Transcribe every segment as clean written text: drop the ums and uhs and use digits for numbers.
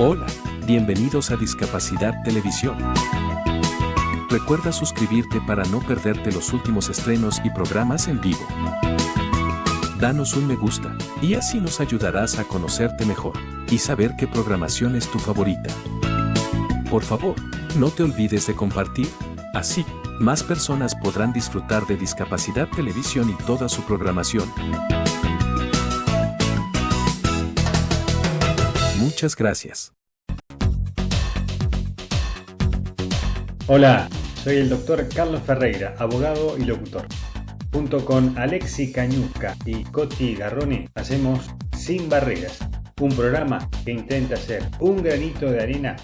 Hola, bienvenidos a Discapacidad Televisión. Recuerda suscribirte para no perderte los últimos estrenos y programas en vivo. Danos un me gusta, y así nos ayudarás a conocerte mejor y saber qué programación es tu favorita. Por favor, no te olvides de compartir, así, más personas podrán disfrutar de Discapacidad Televisión y toda su programación. Muchas gracias. Hola, soy el Dr. Carlos Ferreira, abogado y locutor. Junto con Alexi Cañuzca y Coti Garrone hacemos Sin Barreras, un programa que intenta ser un granito de arena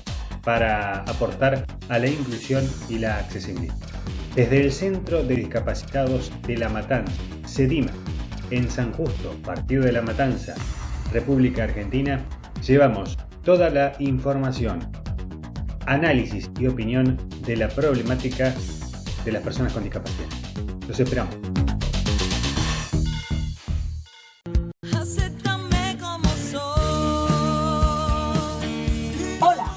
para aportar a la inclusión y la accesibilidad. Desde el Centro de Discapacitados de La Matanza, CEDIMA, en San Justo, Partido de La Matanza, República Argentina, llevamos toda la información, análisis y opinión de la problemática de las personas con discapacidad. Los esperamos. Hola,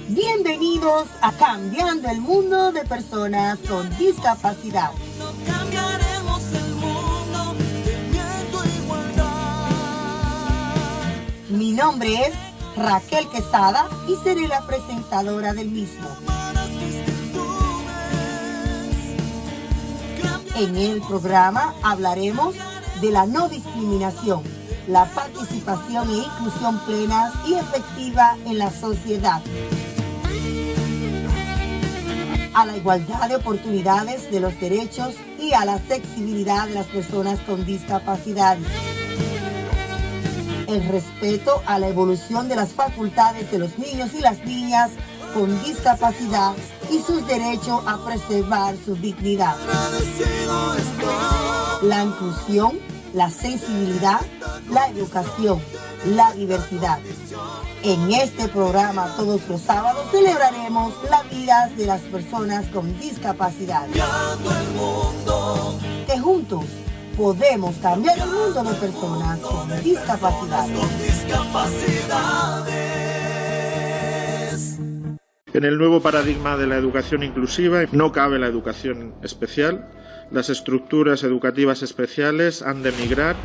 bienvenidos a Cambiando el Mundo de Personas con Discapacidad. Mi nombre es Raquel Quesada y seré la presentadora del mismo. En el programa hablaremos de la no discriminación, la participación e inclusión plenas y efectiva en la sociedad, a la igualdad de oportunidades de los derechos y a la accesibilidad de las personas con discapacidad, el respeto a la evolución de las facultades de los niños y las niñas con discapacidad y sus derechos a preservar su dignidad, la inclusión, la sensibilidad, la educación, la diversidad. En este programa todos los sábados celebraremos la vida de las personas con discapacidad. Que juntos podemos cambiar el mundo de personas con discapacidad. En el nuevo paradigma de la educación inclusiva no cabe la educación especial. Las estructuras educativas especiales han de migrar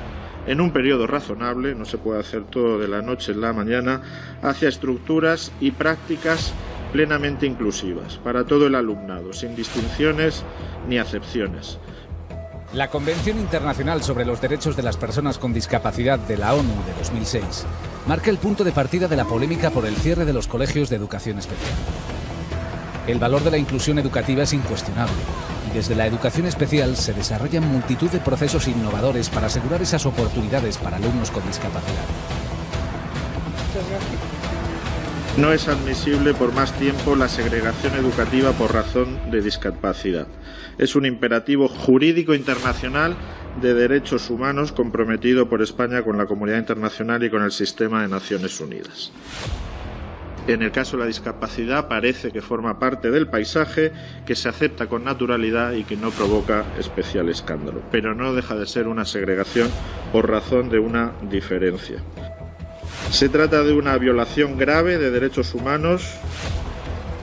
en un periodo razonable, no se puede hacer todo de la noche a la mañana, hacia estructuras y prácticas plenamente inclusivas para todo el alumnado, sin distinciones ni acepciones. La Convención Internacional sobre los Derechos de las Personas con Discapacidad de la ONU de 2006 marca el punto de partida de la polémica por el cierre de los colegios de educación especial. El valor de la inclusión educativa es incuestionable y desde la educación especial se desarrollan multitud de procesos innovadores para asegurar esas oportunidades para alumnos con discapacidad. No es admisible por más tiempo la segregación educativa por razón de discapacidad. Es un imperativo jurídico internacional de derechos humanos comprometido por España con la comunidad internacional y con el sistema de Naciones Unidas. En el caso de la discapacidad parece que forma parte del paisaje, que se acepta con naturalidad y que no provoca especial escándalo, pero no deja de ser una segregación por razón de una diferencia. Se trata de una violación grave de derechos humanos.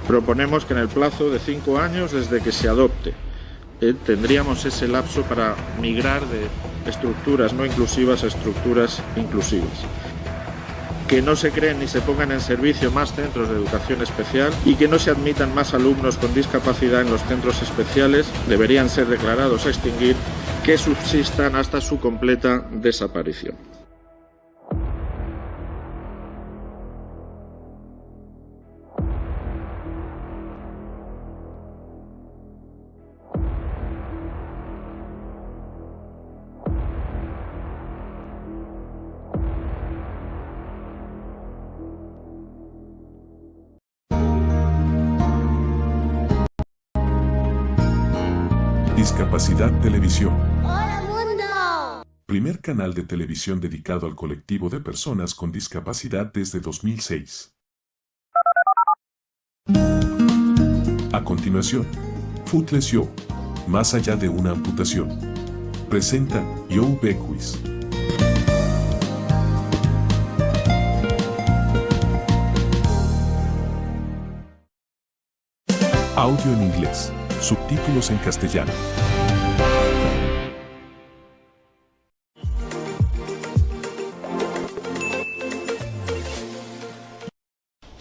Proponemos que en el plazo de 5 años desde que se adopte tendríamos ese lapso para migrar de estructuras no inclusivas a estructuras inclusivas. Que no se creen ni se pongan en servicio más centros de educación especial y que no se admitan más alumnos con discapacidad en los centros especiales, deberían ser declarados a extinguir, que subsistan hasta su completa desaparición. Discapacidad Televisión. ¡Hola mundo! Primer canal de televisión dedicado al colectivo de personas con discapacidad desde 2006. A continuación, Footless EE.UU, más allá de una amputación. Presenta EE.UU BECKWITH. Audio en inglés. Subtítulos en castellano.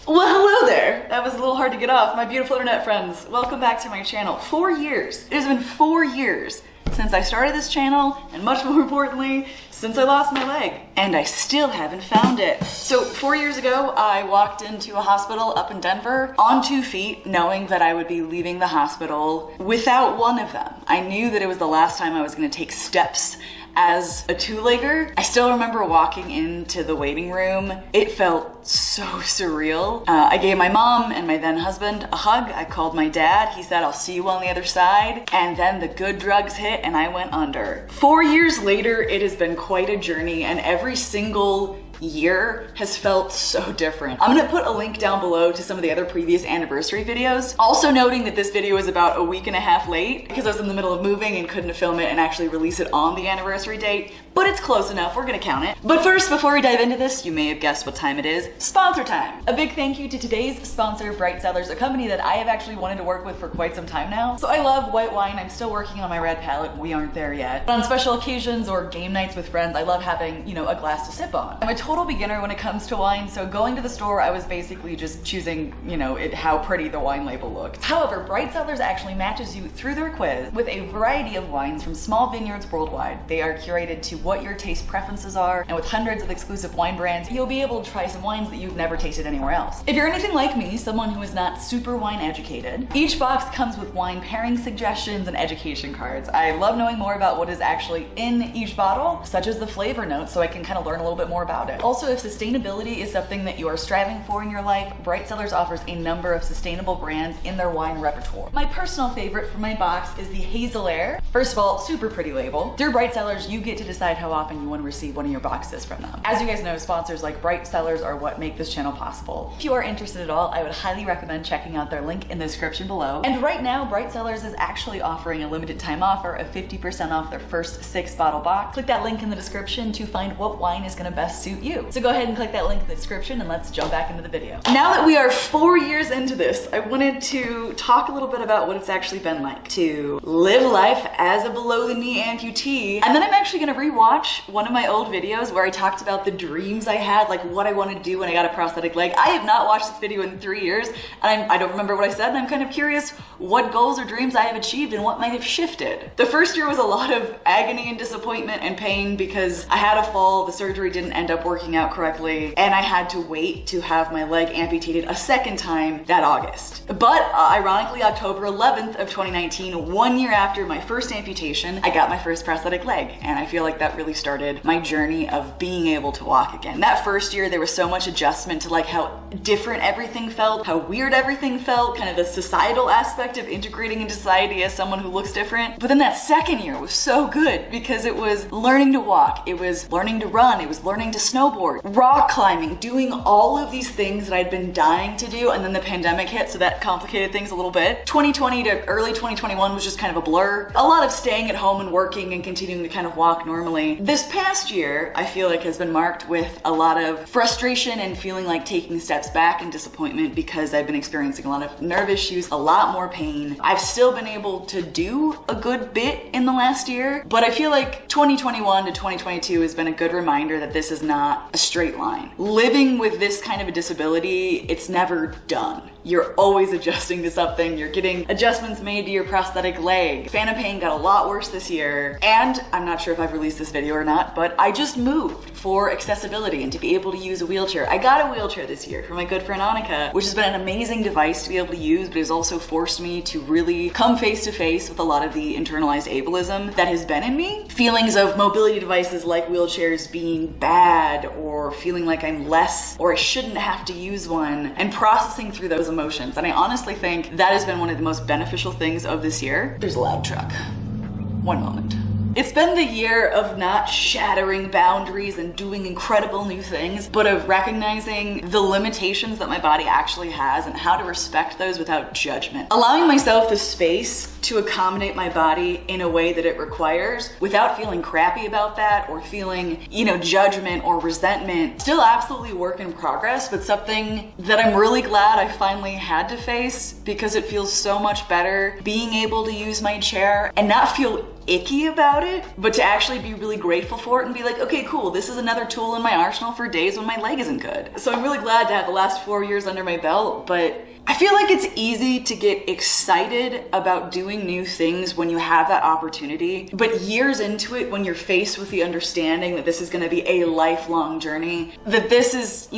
Well, hello there! That was a little hard to get off, my beautiful internet friends. Welcome back to my channel. 4 years. It has been 4 years since I started this channel, and much more importantly, since I lost my leg. And I still haven't found it. So 4 years ago, I walked into a hospital up in Denver on 2 feet, knowing that I would be leaving the hospital without one of them. I knew that it was the last time I was gonna take steps as a two-legger. I still remember walking into the waiting room. It felt so surreal. I gave my mom and my then husband a hug. I called my dad. He said, "I'll see you on the other side." And then the good drugs hit and I went under. 4 years later, it has been quite a journey, and every single year has felt so different. I'm gonna put a link down below to some of the other previous anniversary videos. Also noting that this video is about a week and a half late because I was in the middle of moving and couldn't film it and actually release it on the anniversary date, but it's close enough, we're gonna count it. But first, before we dive into this, you may have guessed what time it is. Sponsor time! A big thank you to today's sponsor, Bright Cellars, a company that I have actually wanted to work with for quite some time now. So I love white wine. I'm still working on my red palette. We aren't there yet. But on special occasions or game nights with friends, I love having, a glass to sip on. I'm a total beginner when it comes to wine, so going to the store, I was basically just choosing, how pretty the wine label looked. However, Bright Cellars actually matches you through their quiz with a variety of wines from small vineyards worldwide. They are curated to what your taste preferences are, and with hundreds of exclusive wine brands, you'll be able to try some wines that you've never tasted anywhere else. If you're anything like me, someone who is not super wine educated, each box comes with wine pairing suggestions and education cards. I love knowing more about what is actually in each bottle, such as the flavor notes, so I can kind of learn a little bit more about it. Also, if sustainability is something that you are striving for in your life, Bright Cellars offers a number of sustainable brands in their wine repertoire. My personal favorite for my box is the Hazel Air. First of all, super pretty label. Through Bright Cellars, you get to decide how often you want to receive one of your boxes from them. As you guys know, sponsors like Bright Cellars are what make this channel possible. If you are interested at all, I would highly recommend checking out their link in the description below. And right now, Bright Cellars is actually offering a limited time offer of 50% off their first 6-bottle box. Click that link in the description to find what wine is going to best suit you. So go ahead and click that link in the description and let's jump back into the video. Now that we are 4 years into this, I wanted to talk a little bit about what it's actually been like to live life as a below-the-knee amputee. And then I'm actually going to rewatch one of my old videos where I talked about the dreams I had, like what I wanted to do when I got a prosthetic leg. I have not watched this video in 3 years, and I don't remember what I said, and I'm kind of curious what goals or dreams I have achieved and what might have shifted. The first year was a lot of agony and disappointment and pain because I had a fall, the surgery didn't end up working out correctly, and I had to wait to have my leg amputated a second time that August. But ironically, October 11th of 2019, 1 year after my first amputation, I got my first prosthetic leg, and I feel like that really started my journey of being able to walk again. That first year, there was so much adjustment to like how different everything felt, how weird everything felt, kind of the societal aspect of integrating into society as someone who looks different. But then that second year was so good because it was learning to walk, it was learning to run, it was learning to snowboard, rock climbing, doing all of these things that I'd been dying to do, and then the pandemic hit, so that complicated things a little bit. 2020 to early 2021 was just kind of a blur. A lot of staying at home and working and continuing to kind of walk normally. This past year, I feel like has been marked with a lot of frustration and feeling like taking steps back and disappointment because I've been experiencing a lot of nerve issues, a lot more pain. I've still been able to do a good bit in the last year, but I feel like 2021 to 2022 has been a good reminder that this is not a straight line. Living with this kind of a disability, it's never done. You're always adjusting to something. You're getting adjustments made to your prosthetic leg. Phantom pain got a lot worse this year. And I'm not sure if I've released this video or not, but I just moved for accessibility and to be able to use a wheelchair. I got a wheelchair this year for my good friend Annika, which has been an amazing device to be able to use, but has also forced me to really come face to face with a lot of the internalized ableism that has been in me. Feelings of mobility devices like wheelchairs being bad, or feeling like I'm less, or I shouldn't have to use one, and processing through those emotions. And I honestly think that has been one of the most beneficial things of this year. There's a loud truck. One moment. It's been the year of not shattering boundaries and doing incredible new things, but of recognizing the limitations that my body actually has and how to respect those without judgment. Allowing myself the space to accommodate my body in a way that it requires without feeling crappy about that or feeling, judgment or resentment. Still absolutely work in progress, but something that I'm really glad I finally had to face because it feels so much better being able to use my chair and not feel icky about it, but to actually be really grateful for it and be like, okay, cool, this is another tool in my arsenal for days when my leg isn't good. So I'm really glad to have the last 4 years under my belt, but I feel like it's easy to get excited about doing new things when you have that opportunity, but years into it, when you're faced with the understanding that this is gonna be a lifelong journey, that this is,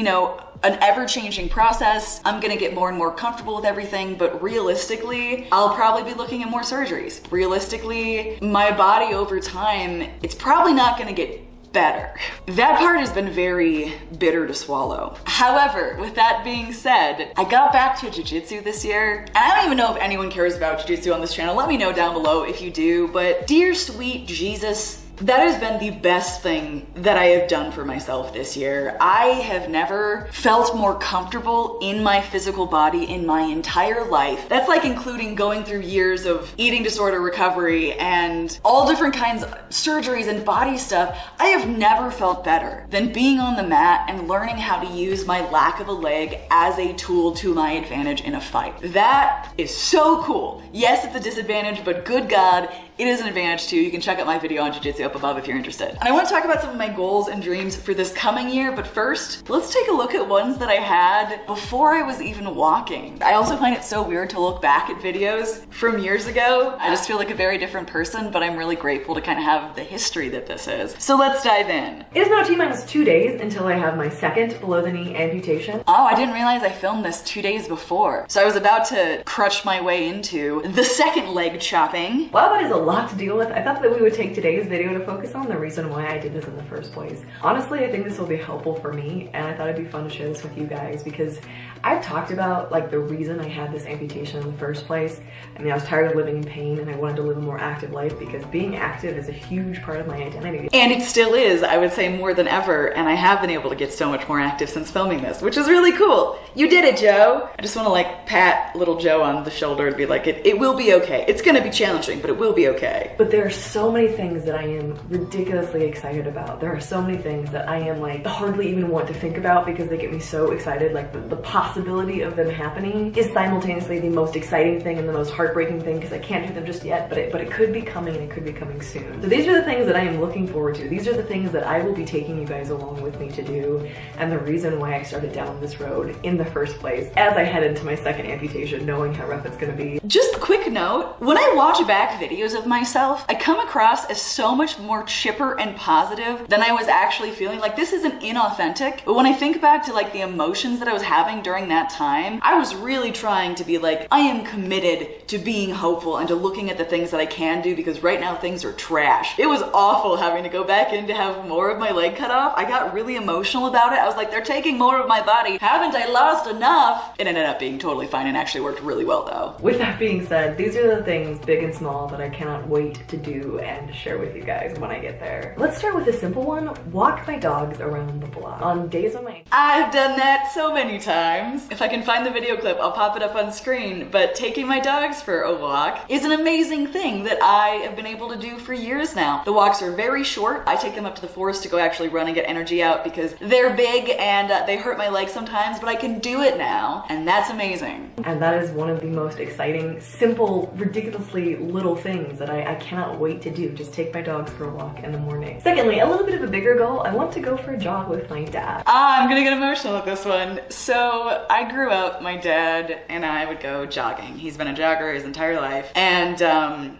an ever-changing process, I'm gonna get more and more comfortable with everything, but realistically, I'll probably be looking at more surgeries. Realistically, my body over time, it's probably not gonna get better. That part has been very bitter to swallow. However, with that being said, I got back to jiu-jitsu this year. And I don't even know if anyone cares about jiu-jitsu on this channel. Let me know down below if you do, but dear sweet Jesus, that has been the best thing that I have done for myself this year. I have never felt more comfortable in my physical body in my entire life. That's like including going through years of eating disorder recovery and all different kinds of surgeries and body stuff. I have never felt better than being on the mat and learning how to use my lack of a leg as a tool to my advantage in a fight. That is so cool. Yes, it's a disadvantage, but good God, it is an advantage too. You can check out my video on jiu-jitsu up above if you're interested. And I want to talk about some of my goals and dreams for this coming year, but first, let's take a look at ones that I had before I was even walking. I also find it so weird to look back at videos from years ago. I just feel like a very different person, but I'm really grateful to kind of have the history that this is. So let's dive in. It is now T-minus 2 days until I have my second below the knee amputation. Oh, I didn't realize I filmed this 2 days before. So I was about to crutch my way into the second leg chopping. Wow, that is a lot to deal with. I thought that we would take today's video to focus on the reason why I did this in the first place. Honestly, I think this will be helpful for me, and I thought it'd be fun to share this with you guys because I've talked about like the reason I had this amputation in the first place. I mean, I was tired of living in pain and I wanted to live a more active life because being active is a huge part of my identity. And it still is, I would say, more than ever, and I have been able to get so much more active since filming this, which is really cool. You did it, Joe. I just want to like pat little Joe on the shoulder and be like, it will be okay. It's gonna be challenging, but it will be okay. But there are so many things that I am ridiculously excited about. There are so many things that I am like hardly even want to think about because they get me so excited. Like the possibility of them happening is simultaneously the most exciting thing and the most heartbreaking thing because I can't do them just yet, but it could be coming and it could be coming soon. So these are the things that I am looking forward to. These are the things that I will be taking you guys along with me to do, and the reason why I started down this road in the first place as I head into my second amputation, knowing how rough it's gonna be. Just a quick note, when I watch back videos of myself, I come across as so much more chipper and positive than I was actually feeling. Like, this isn't inauthentic, but when I think back to like the emotions that I was having during that time, I was really trying to be like, I am committed to being hopeful and to looking at the things that I can do because right now things are trash. It was awful having to go back in to have more of my leg cut off. I got really emotional about it. I was like, they're taking more of my body. Haven't I lost enough? It ended up being totally fine and actually worked really well though. With that being said, these are the things, big and small, that I cannot wait to do and share with you guys when I get there. Let's start with a simple one. Walk my dogs around the block. On days when I've done that so many times. If I can find the video clip, I'll pop it up on screen, but taking my dogs for a walk is an amazing thing that I have been able to do for years now. The walks are very short. I take them up to the forest to go actually run and get energy out because they're big and they hurt my legs sometimes, but I can do it now, and that's amazing. And that is one of the most exciting, simple, ridiculously little things that I cannot wait to do. Just take my dogs for a walk in the morning. Secondly, a little bit of a bigger goal. I want to go for a jog with my dad. I'm gonna get emotional with this one. So I grew up, my dad and I would go jogging. He's been a jogger his entire life, and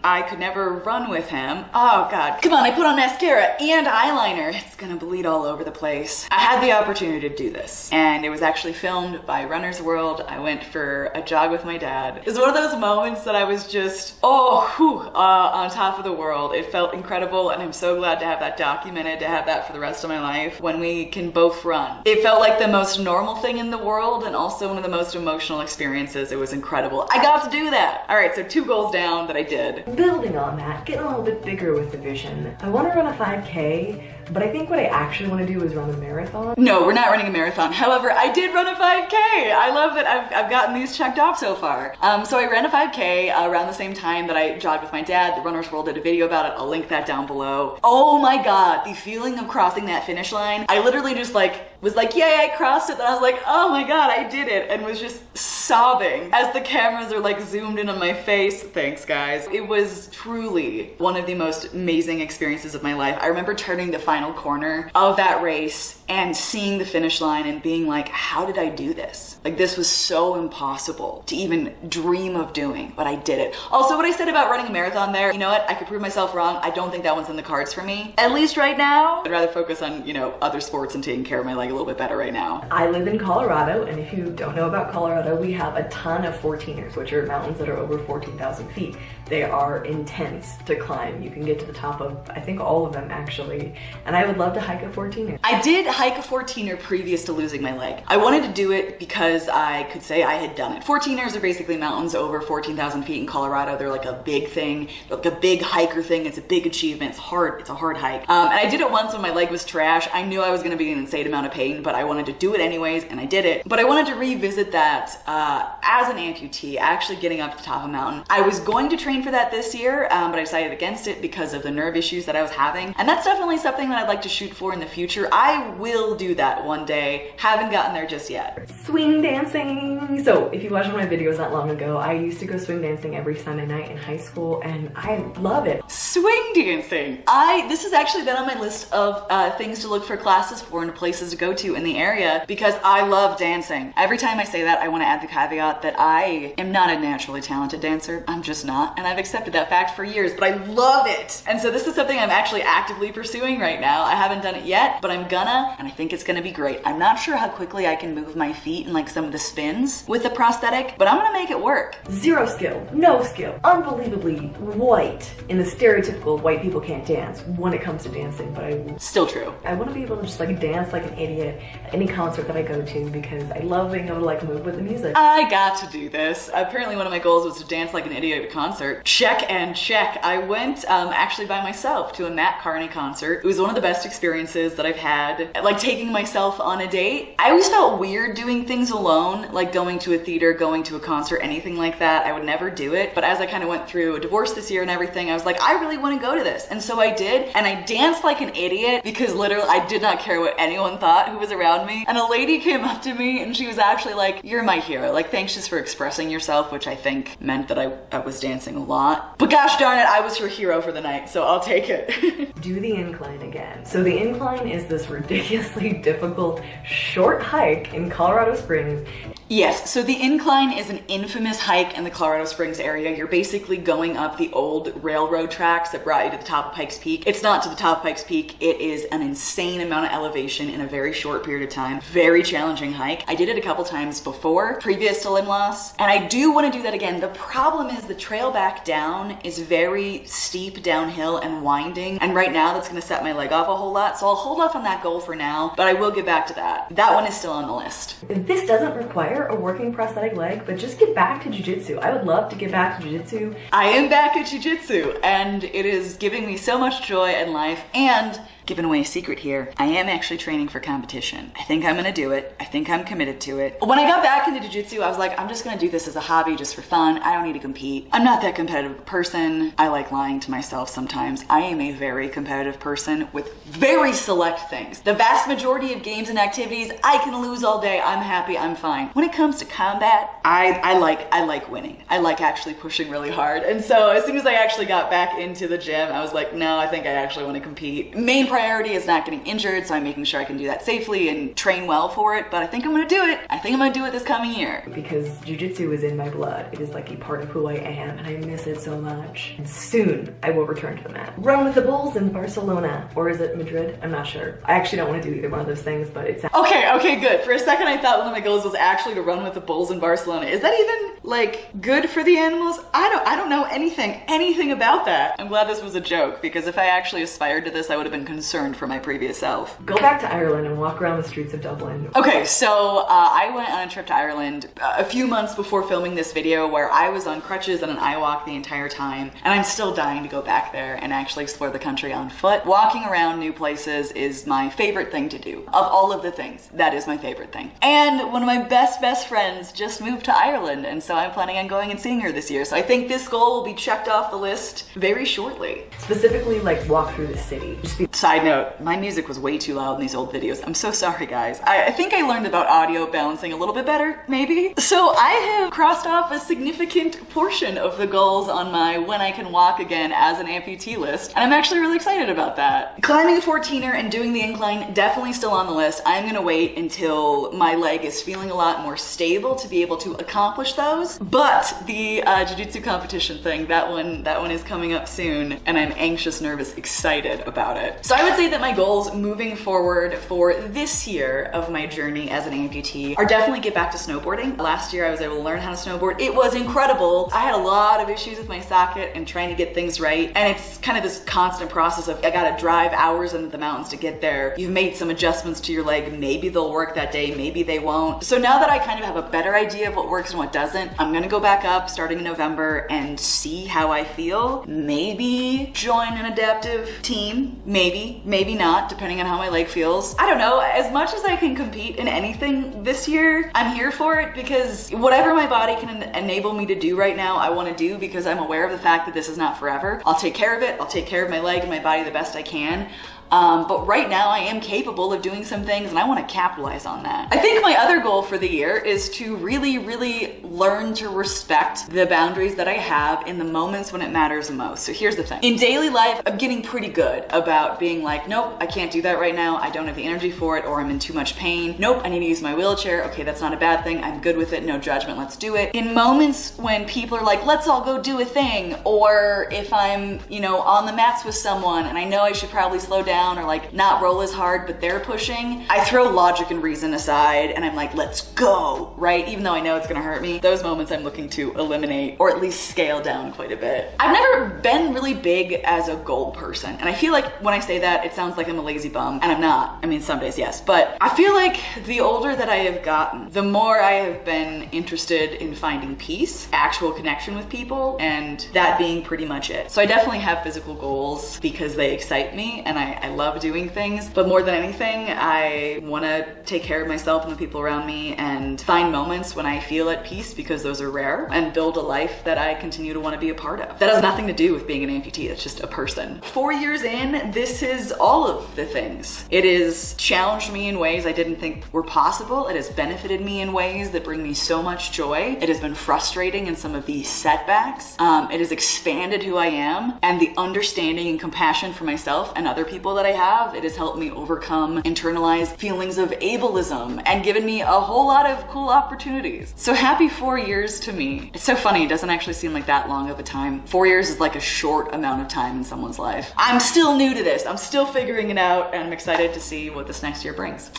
I could never run with him. Oh God, come on, I put on mascara and eyeliner. It's gonna bleed all over the place. I had the opportunity to do this, and it was actually filmed by Runner's World. I went for a jog with my dad. It was one of those moments that I was just, on top of the world. It felt incredible, and I'm so glad to have that documented, to have that for the rest of my life when we can both run. It felt like the most normal thing in the world and also one of the most emotional experiences. It was incredible. I got to do that. All right, so 2 goals down that I did. Building on that, getting a little bit bigger with the vision. I want to run a 5K But I think what I actually want to do is run a marathon. No, we're not running a marathon. However, I did run a 5K. I love that I've gotten these checked off so far. So I ran a 5K around the same time that I jogged with my dad. The Runner's World did a video about it. I'll link that down below. Oh my God, the feeling of crossing that finish line. I literally just was like, yay, I crossed it. And I was like, oh my God, I did it. And was just sobbing as the cameras are like zoomed in on my face. Thanks, guys. It was truly one of the most amazing experiences of my life. I remember turning the final corner of that race and seeing the finish line and being like, how did I do this? Like, this was so impossible to even dream of doing, but I did it. Also, what I said about running a marathon there, you know what? I could prove myself wrong. I don't think that one's in the cards for me. At least right now. I'd rather focus on, you know, other sports and taking care of my leg a little bit better right now. I live in Colorado, and if you don't know about Colorado, we have a ton of 14ers, which are mountains that are over 14,000 feet. They are intense to climb. You can get to the top of, I think, all of them actually. And I would love to hike a 14er. I did hike a 14er previous to losing my leg. I wanted to do it because I could say I had done it. 14ers are basically mountains over 14,000 feet in Colorado. They're like a big thing, like a big hiker thing. It's a big achievement. It's hard. It's a hard hike. And I did it once when my leg was trash. I knew I was going to be in an insane amount of pain, but I wanted to do it anyways, and I did it. But I wanted to revisit that as an amputee, actually getting up to the top of a mountain. I was going to train for that this year, but I decided against it because of the nerve issues that I was having. And that's definitely something that I'd like to shoot for in the future. I will do that one day. Haven't gotten there just yet. Swing dancing. So if you watched one of my videos not long ago, I used to go swing dancing every Sunday night in high school, and I love it. Swing dancing. This has actually been on my list of things to look for classes for and places to go to in the area because I love dancing. Every time I say that, I want to add the caveat that I am not a naturally talented dancer. I'm just not, and I've accepted that fact for years, but I love it. And so this is something I'm actually actively pursuing right now. I haven't done it yet, but I'm gonna, and I think it's gonna be great. I'm not sure how quickly I can move my feet in like some of the spins with the prosthetic, but I'm gonna make it work. Zero skill, no skill, unbelievably white in the stereotypical white people can't dance when it comes to dancing, but Still true. I want to be able to just like dance like an idiot at any concert that I go to because I love being able to like move with the music. I got to do this. Apparently one of my goals was to dance like an idiot at a concert. Check and check. I went actually by myself to a Matt Carney concert. It was one of the best experiences that I've had, like taking myself on a date. I always felt weird doing things alone, like going to a theater, going to a concert, anything like that. I would never do it. But as I kind of went through a divorce this year and everything, I was like, I really want to go to this. And so I did. And I danced like an idiot because literally I did not care what anyone thought who was around me. And a lady came up to me and she was actually like, you're my hero. Like, thanks just for expressing yourself, which I think meant that I was dancing a lot. But gosh darn it, I was her hero for the night, so I'll take it. Do the incline again. So the incline is this ridiculously difficult short hike in Colorado Springs. Yes, so the incline is an infamous hike in the Colorado Springs area. You're basically going up the old railroad tracks that brought you to the top of Pikes Peak. It's not to the top of Pikes Peak. It is an insane amount of elevation in a very short period of time. Very challenging hike. I did it a couple times before, previous to limb loss, and I do want to do that again. The problem is the trail back down is very steep downhill and winding, and right now that's going to set my leg off a whole lot, so I'll hold off on that goal for now, but I will get back to that. That one is still on the list. This doesn't require a working prosthetic leg, but just get back to jiu-jitsu. I would love to get back to jiu-jitsu. I am back at jiu-jitsu, and it is giving me so much joy in life, and giving away a secret here, I am actually training for competition. I think I'm gonna do it. I think I'm committed to it. When I got back into jiu-jitsu, I was like, I'm just gonna do this as a hobby, just for fun. I don't need to compete. I'm not that competitive person. I like lying to myself sometimes. I am a very competitive person with very select things. The vast majority of games and activities, I can lose all day. I'm happy, I'm fine. When it comes to combat, I like winning. I like actually pushing really hard. And so as soon as I actually got back into the gym, I was like, no, I think I actually wanna compete. Main priority is not getting injured, so I'm making sure I can do that safely and train well for it, but I think I'm gonna do it. I think I'm gonna do it this coming year. Because jiu-jitsu is in my blood. It is like a part of who I am, and I miss it so much. And soon, I will return to the mat. Run with the Bulls in Barcelona, or is it Madrid? I'm not sure. I actually don't want to do either one of those things, but it's... Okay, good. For a second, I thought one of my goals was actually to run with the Bulls in Barcelona. Is that even like good for the animals? I don't know anything about that. I'm glad this was a joke, because if I actually aspired to this, I would have been concerned for my previous self. Go back to Ireland and walk around the streets of Dublin. Okay, so I went on a trip to Ireland a few months before filming this video, where I was on crutches and an eye walk the entire time, and I'm still dying to go back there and actually explore the country on foot. Walking around new places is my favorite thing to do. Of all of the things, that is my favorite thing. And one of my best friends just moved to Ireland, and so I'm planning on going and seeing her this year. So I think this goal will be checked off the list very shortly. Specifically, like, walk through the city. Side note, my music was way too loud in these old videos. I'm so sorry, guys. I think I learned about audio balancing a little bit better, maybe. So I have crossed off a significant portion of the goals on my when I can walk again as an amputee list, and I'm actually really excited about that. Climbing a 14er and doing the incline, definitely still on the list. I'm gonna wait until my leg is feeling a lot more stable to be able to accomplish those. But the jiu-jitsu competition thing, that one is coming up soon, and I'm anxious, nervous, excited about it. So I would say that my goals moving forward for this year of my journey as an amputee are definitely get back to snowboarding. Last year I was able to learn how to snowboard. It was incredible. I had a lot of issues with my socket and trying to get things right, and it's kind of this constant process of I gotta drive hours into the mountains to get there. You've made some adjustments to your leg. Maybe they'll work that day, maybe they won't. So now that I kind of have a better idea of what works and what doesn't, I'm gonna go back up starting in November and see how I feel. Maybe join an adaptive team, maybe not, depending on how my leg feels. I don't know, as much as I can compete in anything this year, I'm here for it, because whatever my body can enable me to do right now, I want to do, because I'm aware of the fact that this is not forever. I'll take care of it. I'll take care of my leg and my body the best I can. But right now I am capable of doing some things, and I want to capitalize on that. I think my other goal for the year is to really learn to respect the boundaries that I have in the moments when it matters the most. So here's the thing. In daily life, I'm getting pretty good about being like, nope, I can't do that right now. I don't have the energy for it, or I'm in too much pain. Nope, I need to use my wheelchair. Okay, that's not a bad thing. I'm good with it. No judgment. Let's do it. In moments when people are like, let's all go do a thing, or if I'm, on the mats with someone and I know I should probably slow down or like not roll as hard, but they're pushing, I throw logic and reason aside and I'm like, let's go, right? Even though I know it's gonna hurt me. Those moments I'm looking to eliminate, or at least scale down quite a bit. I've never been really big as a goal person, and I feel like when I say that, it sounds like I'm a lazy bum, and I'm not. I mean, some days, yes, but I feel like the older that I have gotten, the more I have been interested in finding peace, actual connection with people, and that being pretty much it. So I definitely have physical goals because they excite me, and I love doing things, but more than anything, I want to take care of myself and the people around me and find moments when I feel at peace, because those are rare, and build a life that I continue to want to be a part of. That has nothing to do with being an amputee. It's just a person. 4 years in, this is all of the things. It has challenged me in ways I didn't think were possible. It has benefited me in ways that bring me so much joy. It has been frustrating in some of these setbacks. It has expanded who I am, and the understanding and compassion for myself and other people that I have. It has helped me overcome internalized feelings of ableism and given me a whole lot of cool opportunities. So happy 4 years to me. It's so funny, it doesn't actually seem like that long of a time. 4 years is like a short amount of time in someone's life. I'm still new to this. I'm still figuring it out, and I'm excited to see what this next year brings.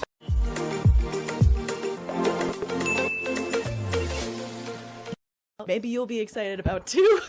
Maybe you'll be excited about too.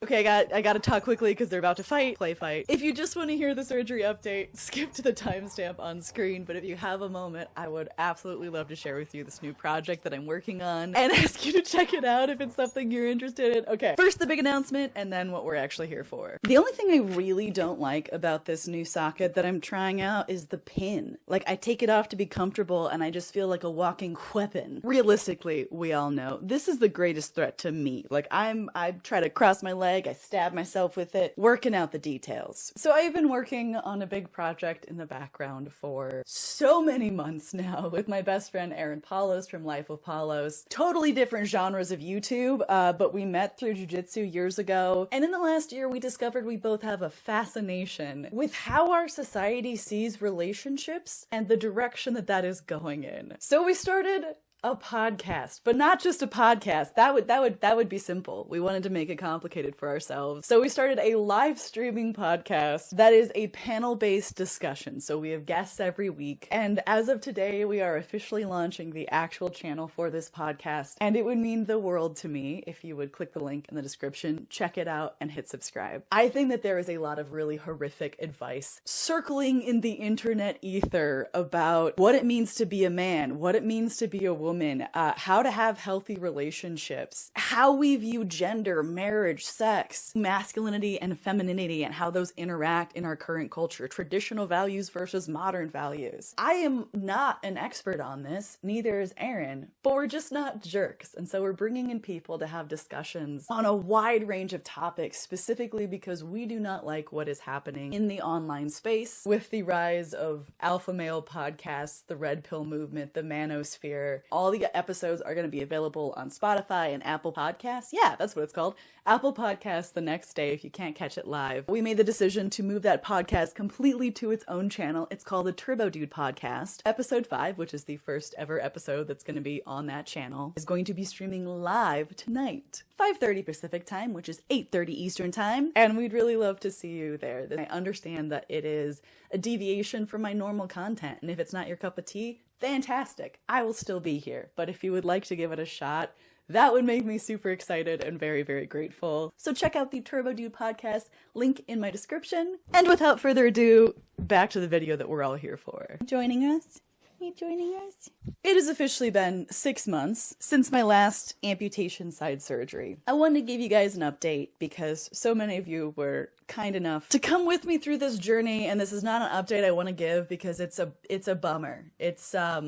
Okay, I gotta talk quickly because they're about to play fight. If you just want to hear the surgery update, skip to the timestamp on screen, but if you have a moment, I would absolutely love to share with you this new project that I'm working on and ask you to check it out if it's something you're interested in. Okay, first the big announcement and then what we're actually here for. The only thing I really don't like about this new socket that I'm trying out is the pin. Like, I take it off to be comfortable and I just feel like a walking weapon. Realistically, we all know this is the greatest threat to me. Like, I try to cross my leg, I stab myself with it, working out the details. So I've been working on a big project in the background for so many months now with my best friend Aaron Paulos from Life with Paulos. Totally different genres of YouTube, but we met through jiu-jitsu years ago, and in the last year we discovered we both have a fascination with how our society sees relationships and the direction that is going in. So we started a podcast, but not just a podcast. That would be simple. We wanted to make it complicated for ourselves. So we started a live streaming podcast that is a panel-based discussion. So we have guests every week. And as of today, we are officially launching the actual channel for this podcast. And it would mean the world to me if you would click the link in the description, check it out, and hit subscribe. I think that there is a lot of really horrific advice circling in the internet ether about what it means to be a man, what it means to be a woman, how to have healthy relationships, how we view gender, marriage, sex, masculinity and femininity, and how those interact in our current culture, traditional values versus modern values. I am not an expert on this, neither is Aaron, but we're just not jerks. And so we're bringing in people to have discussions on a wide range of topics, specifically because we do not like what is happening in the online space with the rise of alpha male podcasts, the red pill movement, the manosphere. All the episodes are going to be available on Spotify and Apple Podcasts. Yeah, that's what it's called. Apple Podcasts the next day if you can't catch it live. We made the decision to move that podcast completely to its own channel. It's called the Turbo Dude Podcast. Episode 5, which is the first ever episode that's going to be on that channel, is going to be streaming live tonight. 5:30 Pacific time, which is 8:30 Eastern time, and we'd really love to see you there. I understand that it is a deviation from my normal content, and if it's not your cup of tea, fantastic. I will still be here, but if you would like to give it a shot, that would make me super excited and very, very grateful. So check out the Turbo Dude Podcast, link in my description. And without further ado, back to the video that we're all here for. Joining us? It has officially been 6 months since my last amputation side surgery. I wanted to give you guys an update because so many of you were kind enough to come with me through this journey, and this is not an update I want to give because it's a bummer. It's a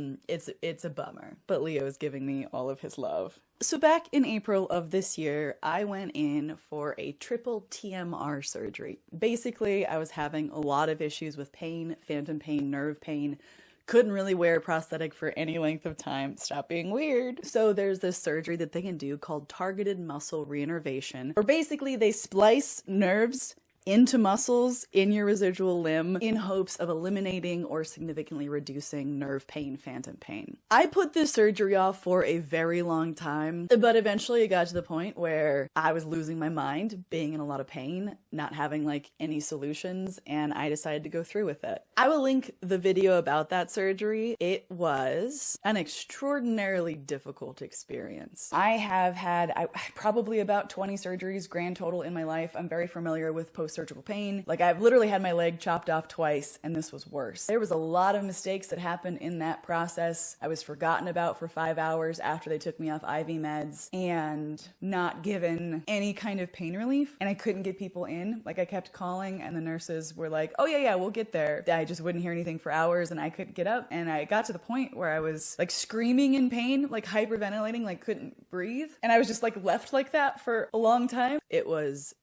bummer. But Leo is giving me all of his love. So back in April of this year, I went in for a triple TMR surgery. Basically, I was having a lot of issues with pain, phantom pain, nerve pain. Couldn't really wear a prosthetic for any length of time. Stop being weird. So there's this surgery that they can do called targeted muscle reinnervation, where basically they splice nerves into muscles in your residual limb in hopes of eliminating or significantly reducing nerve pain, phantom pain. I put this surgery off for a very long time, but eventually it got to the point where I was losing my mind, being in a lot of pain, not having like any solutions, and I decided to go through with it. I will link the video about that surgery. It was an extraordinarily difficult experience. I have had probably about 20 surgeries grand total in my life. I'm very familiar with post-surgical pain. Like, I've literally had my leg chopped off twice, and this was worse. There was a lot of mistakes that happened in that process. I was forgotten about for 5 hours after they took me off IV meds and not given any kind of pain relief, and I couldn't get people in. Like, I kept calling, and the nurses were like, oh yeah, we'll get there. I just wouldn't hear anything for hours, and I couldn't get up, and I got to the point where I was like screaming in pain, like hyperventilating, like couldn't breathe, and I was just like left like that for a long time. It was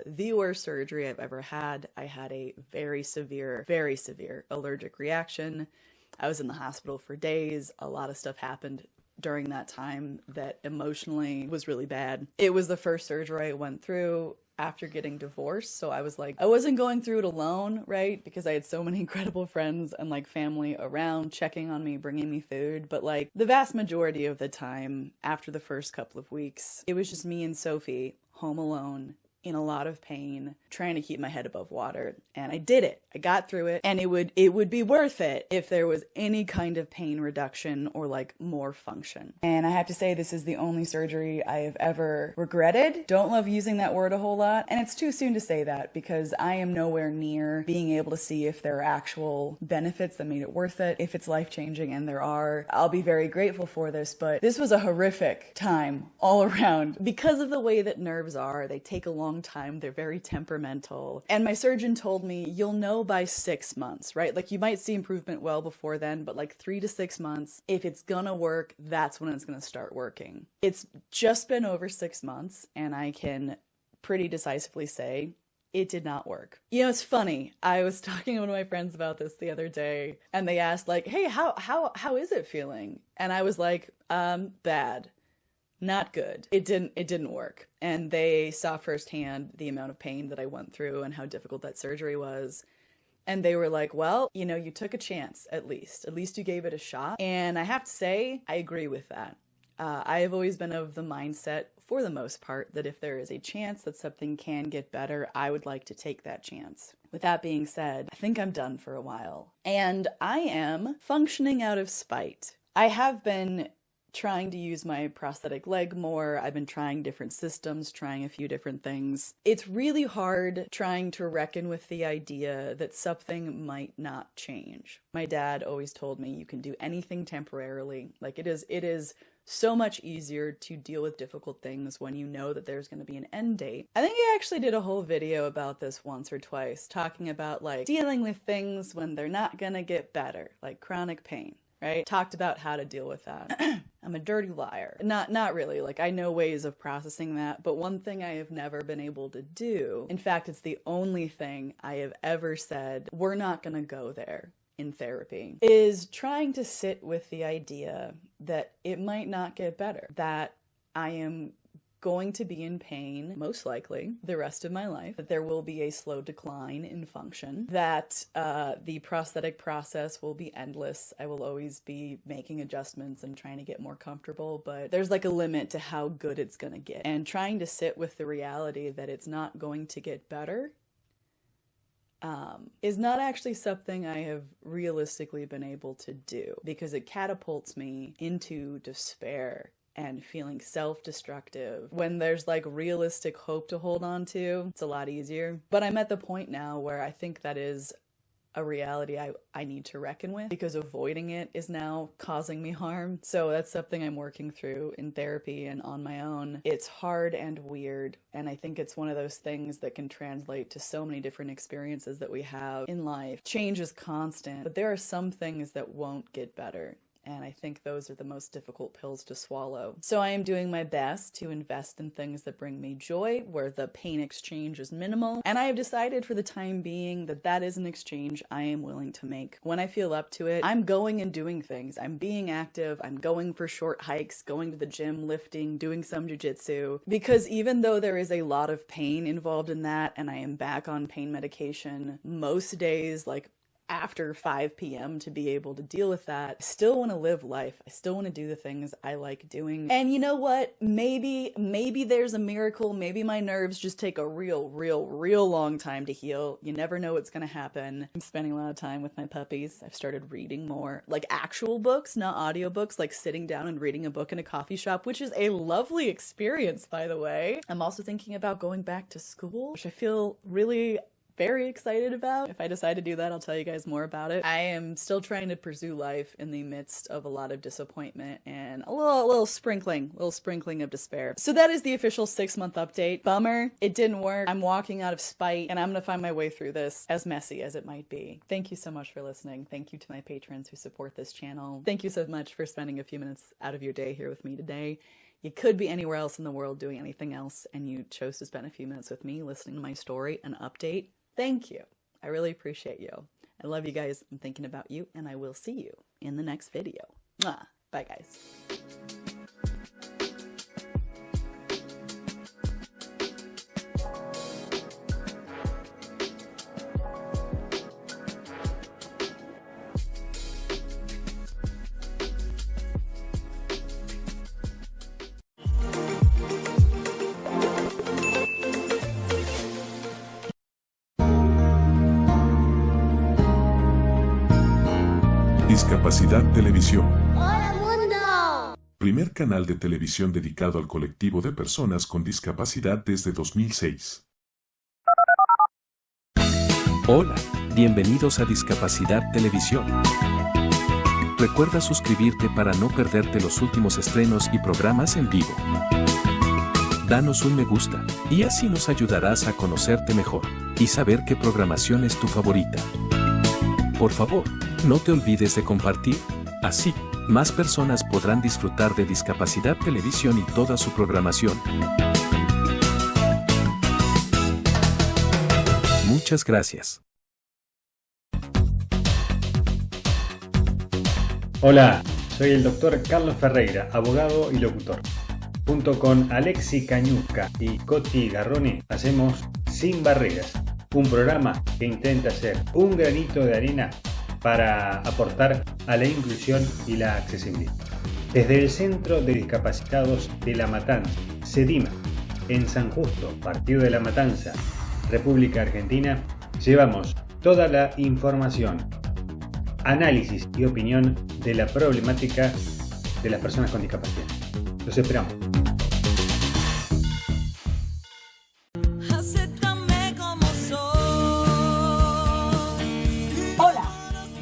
the worst surgery I've ever had. I had a very severe allergic reaction. I was in the hospital for days. A lot of stuff happened during that time that emotionally was really bad. It was the first surgery I went through after getting divorced, so I was like, I wasn't going through it alone, right? Because I had so many incredible friends and like family around checking on me, bringing me food, but like the vast majority of the time after the first couple of weeks, it was just me and Sophie home alone, in a lot of pain, trying to keep my head above water. And I did it. I got through it, and it would be worth it if there was any kind of pain reduction or like more function. And I have to say, this is the only surgery I have ever regretted. Don't love using that word a whole lot, and it's too soon to say that because I am nowhere near being able to see if there are actual benefits that made it worth it, if it's life-changing, and there are. I'll be very grateful for this, but this was a horrific time all around. Because of the way that nerves are, they take a long time, they're very temperamental. And my surgeon told me, you'll know by 6 months, right? Like, you might see improvement well before then, but like 3 to 6 months, if it's gonna work, that's when it's gonna start working. It's just been over 6 months, and I can pretty decisively say it did not work. You know, it's funny. I was talking to one of my friends about this the other day, and they asked like, hey, how is it feeling? And I was like, bad. Not good. It didn't work. And they saw firsthand the amount of pain that I went through and how difficult that surgery was. And they were like, well, you know, you took a chance, at least you gave it a shot. And I have to say, I agree with that. I have always been of the mindset, for the most part, that if there is a chance that something can get better, I would like to take that chance. With that being said, I think I'm done for a while. And I am functioning out of spite. I have been trying to use my prosthetic leg more. I've been trying different systems, trying a few different things. It's really hard trying to reckon with the idea that something might not change. My dad always told me you can do anything temporarily. Like it is so much easier to deal with difficult things when you know that there's going to be an end date. I think I actually did a whole video about this once or twice, talking about like dealing with things when they're not going to get better, like chronic pain. Right? Talked about how to deal with that. I'm a dirty liar. Not really. Like, I know ways of processing that, but one thing I have never been able to do, in fact, it's the only thing I have ever said, we're not gonna go there in therapy, is trying to sit with the idea that it might not get better, that I am going to be in pain, most likely, the rest of my life, that there will be a slow decline in function, that the prosthetic process will be endless. I will always be making adjustments and trying to get more comfortable, but there's like a limit to how good it's gonna get. And trying to sit with the reality that it's not going to get better is not actually something I have realistically been able to do, because it catapults me into despair and feeling self-destructive. When there's like realistic hope to hold on to, it's a lot easier. But I'm at the point now where I think that is a reality I need to reckon with, because avoiding it is now causing me harm. So that's something I'm working through in therapy and on my own. It's hard and weird, and I think it's one of those things that can translate to so many different experiences that we have in life. Change is constant, but there are some things that won't get better. And I think those are the most difficult pills to swallow. So I am doing my best to invest in things that bring me joy, where the pain exchange is minimal. And I have decided for the time being that that is an exchange I am willing to make. When I feel up to it, I'm going and doing things. I'm being active. I'm going for short hikes, going to the gym, lifting, doing some jujitsu. Because even though there is a lot of pain involved in that, and I am back on pain medication most days, like after 5 p.m. to be able to deal with that, I still want to live life. I still want to do the things I like doing. And you know what? Maybe there's a miracle. Maybe my nerves just take a real long time to heal. You never know what's going to happen. I'm spending a lot of time with my puppies. I've started reading more, like actual books, not audiobooks, like sitting down and reading a book in a coffee shop, which is a lovely experience, by the way. I'm also thinking about going back to school, which I feel really very excited about. If I decide to do that, I'll tell you guys more about it. I am still trying to pursue life in the midst of a lot of disappointment and a little sprinkling of despair. So that is the official 6-month update. Bummer, it didn't work. I'm walking out of spite, and I'm gonna find my way through this, as messy as it might be. Thank you so much for listening. Thank you to my patrons who support this channel. Thank you so much for spending a few minutes out of your day here with me today. You could be anywhere else in the world doing anything else, and you chose to spend a few minutes with me listening to my story and update. Thank you. I really appreciate you. I love you guys. I'm thinking about you, and I will see you in the next video. Mwah. Bye, guys. Discapacidad Televisión. ¡Hola mundo! Primer canal de televisión dedicado al colectivo de personas con discapacidad desde 2006. Hola, bienvenidos a Discapacidad Televisión. Recuerda suscribirte para no perderte los últimos estrenos y programas en vivo. Danos un me gusta, y así nos ayudarás a conocerte mejor y saber qué programación es tu favorita. Por favor, no te olvides de compartir, así, más personas podrán disfrutar de Discapacidad Televisión y toda su programación. Muchas gracias. Hola, soy el doctor Carlos Ferreira, abogado y locutor. Junto con Alexi Cañuzca y Coti Garrone hacemos Sin Barreras, un programa que intenta ser un granito de arena para aportar a la inclusión y la accesibilidad. Desde el Centro de Discapacitados de La Matanza, CEDIMA, en San Justo, partido de La Matanza, República Argentina, llevamos toda la información, análisis y opinión de la problemática de las personas con discapacidad. Los esperamos.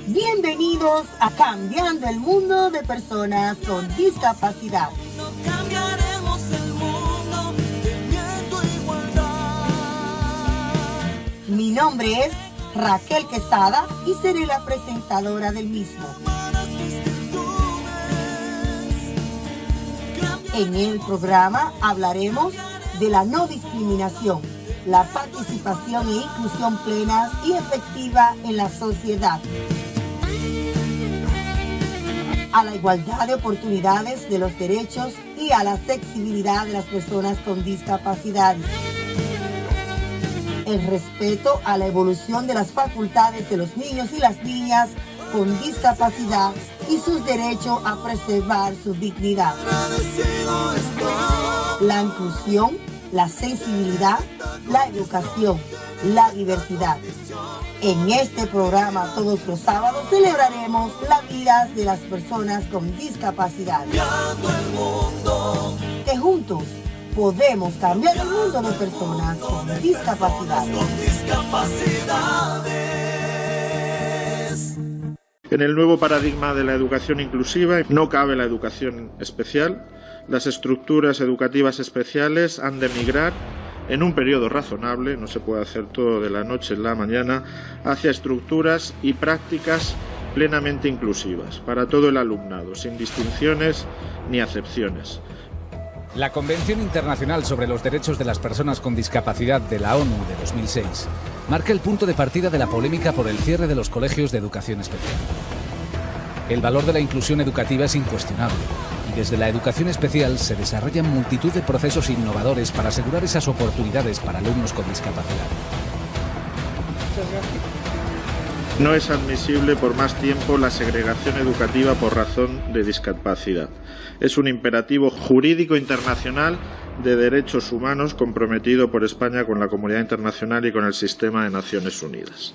Bienvenidos a Cambiando el Mundo de Personas con Discapacidad. Cambiaremos el mundo teniendo igualdad. Mi nombre es Raquel Quesada y seré la presentadora del mismo. En el programa hablaremos de la no discriminación, la participación e inclusión plenas y efectiva en la sociedad, a la igualdad de oportunidades de los derechos y a la accesibilidad de las personas con discapacidad, el respeto a la evolución de las facultades de los niños y las niñas con discapacidad y sus derechos a preservar su dignidad, la inclusión, la sensibilidad, la educación, la diversidad. En este programa todos los sábados celebraremos las vidas de las personas con discapacidad. Que juntos podemos cambiar el mundo de personas con discapacidad. En el nuevo paradigma de la educación inclusiva no cabe la educación especial. Las estructuras educativas especiales han de migrar en un periodo razonable, no se puede hacer todo de la noche a la mañana, hacia estructuras y prácticas plenamente inclusivas para todo el alumnado, sin distinciones ni acepciones. La Convención Internacional sobre los Derechos de las Personas con Discapacidad de la ONU de 2006 marca el punto de partida de la polémica por el cierre de los colegios de educación especial. El valor de la inclusión educativa es incuestionable y desde la educación especial se desarrollan multitud de procesos innovadores para asegurar esas oportunidades para alumnos con discapacidad. No es admisible por más tiempo la segregación educativa por razón de discapacidad. Es un imperativo jurídico internacional de derechos humanos comprometido por España con la comunidad internacional y con el sistema de Naciones Unidas.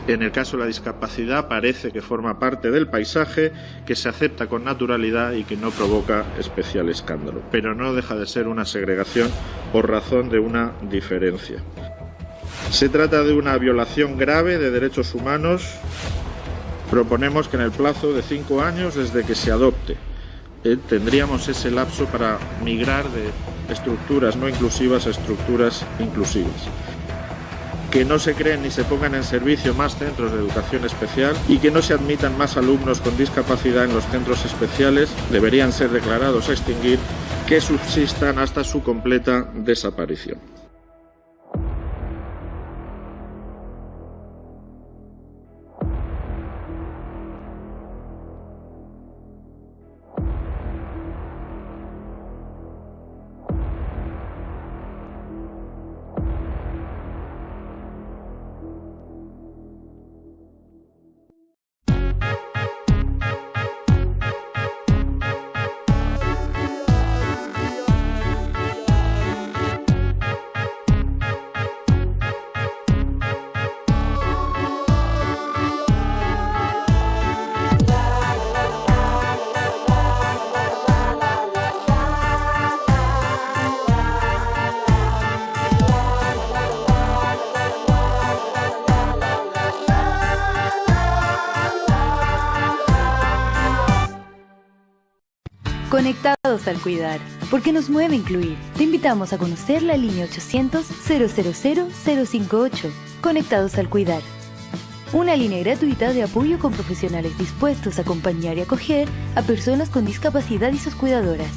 En el caso de la discapacidad parece que forma parte del paisaje, que se acepta con naturalidad y que no provoca especial escándalo, pero no deja de ser una segregación por razón de una diferencia. Se trata de una violación grave de derechos humanos. Proponemos que en el plazo de 5 años desde que se adopte tendríamos ese lapso para migrar de estructuras no inclusivas a estructuras inclusivas. Que no se creen ni se pongan en servicio más centros de educación especial y que no se admitan más alumnos con discapacidad en los centros especiales, deberían ser declarados a extinguir, que subsistan hasta su completa desaparición. Conectados al cuidar, porque nos mueve incluir. Te invitamos a conocer la línea 800-000-058, Conectados al cuidar. Una línea gratuita de apoyo con profesionales dispuestos a acompañar y acoger a personas con discapacidad y sus cuidadoras.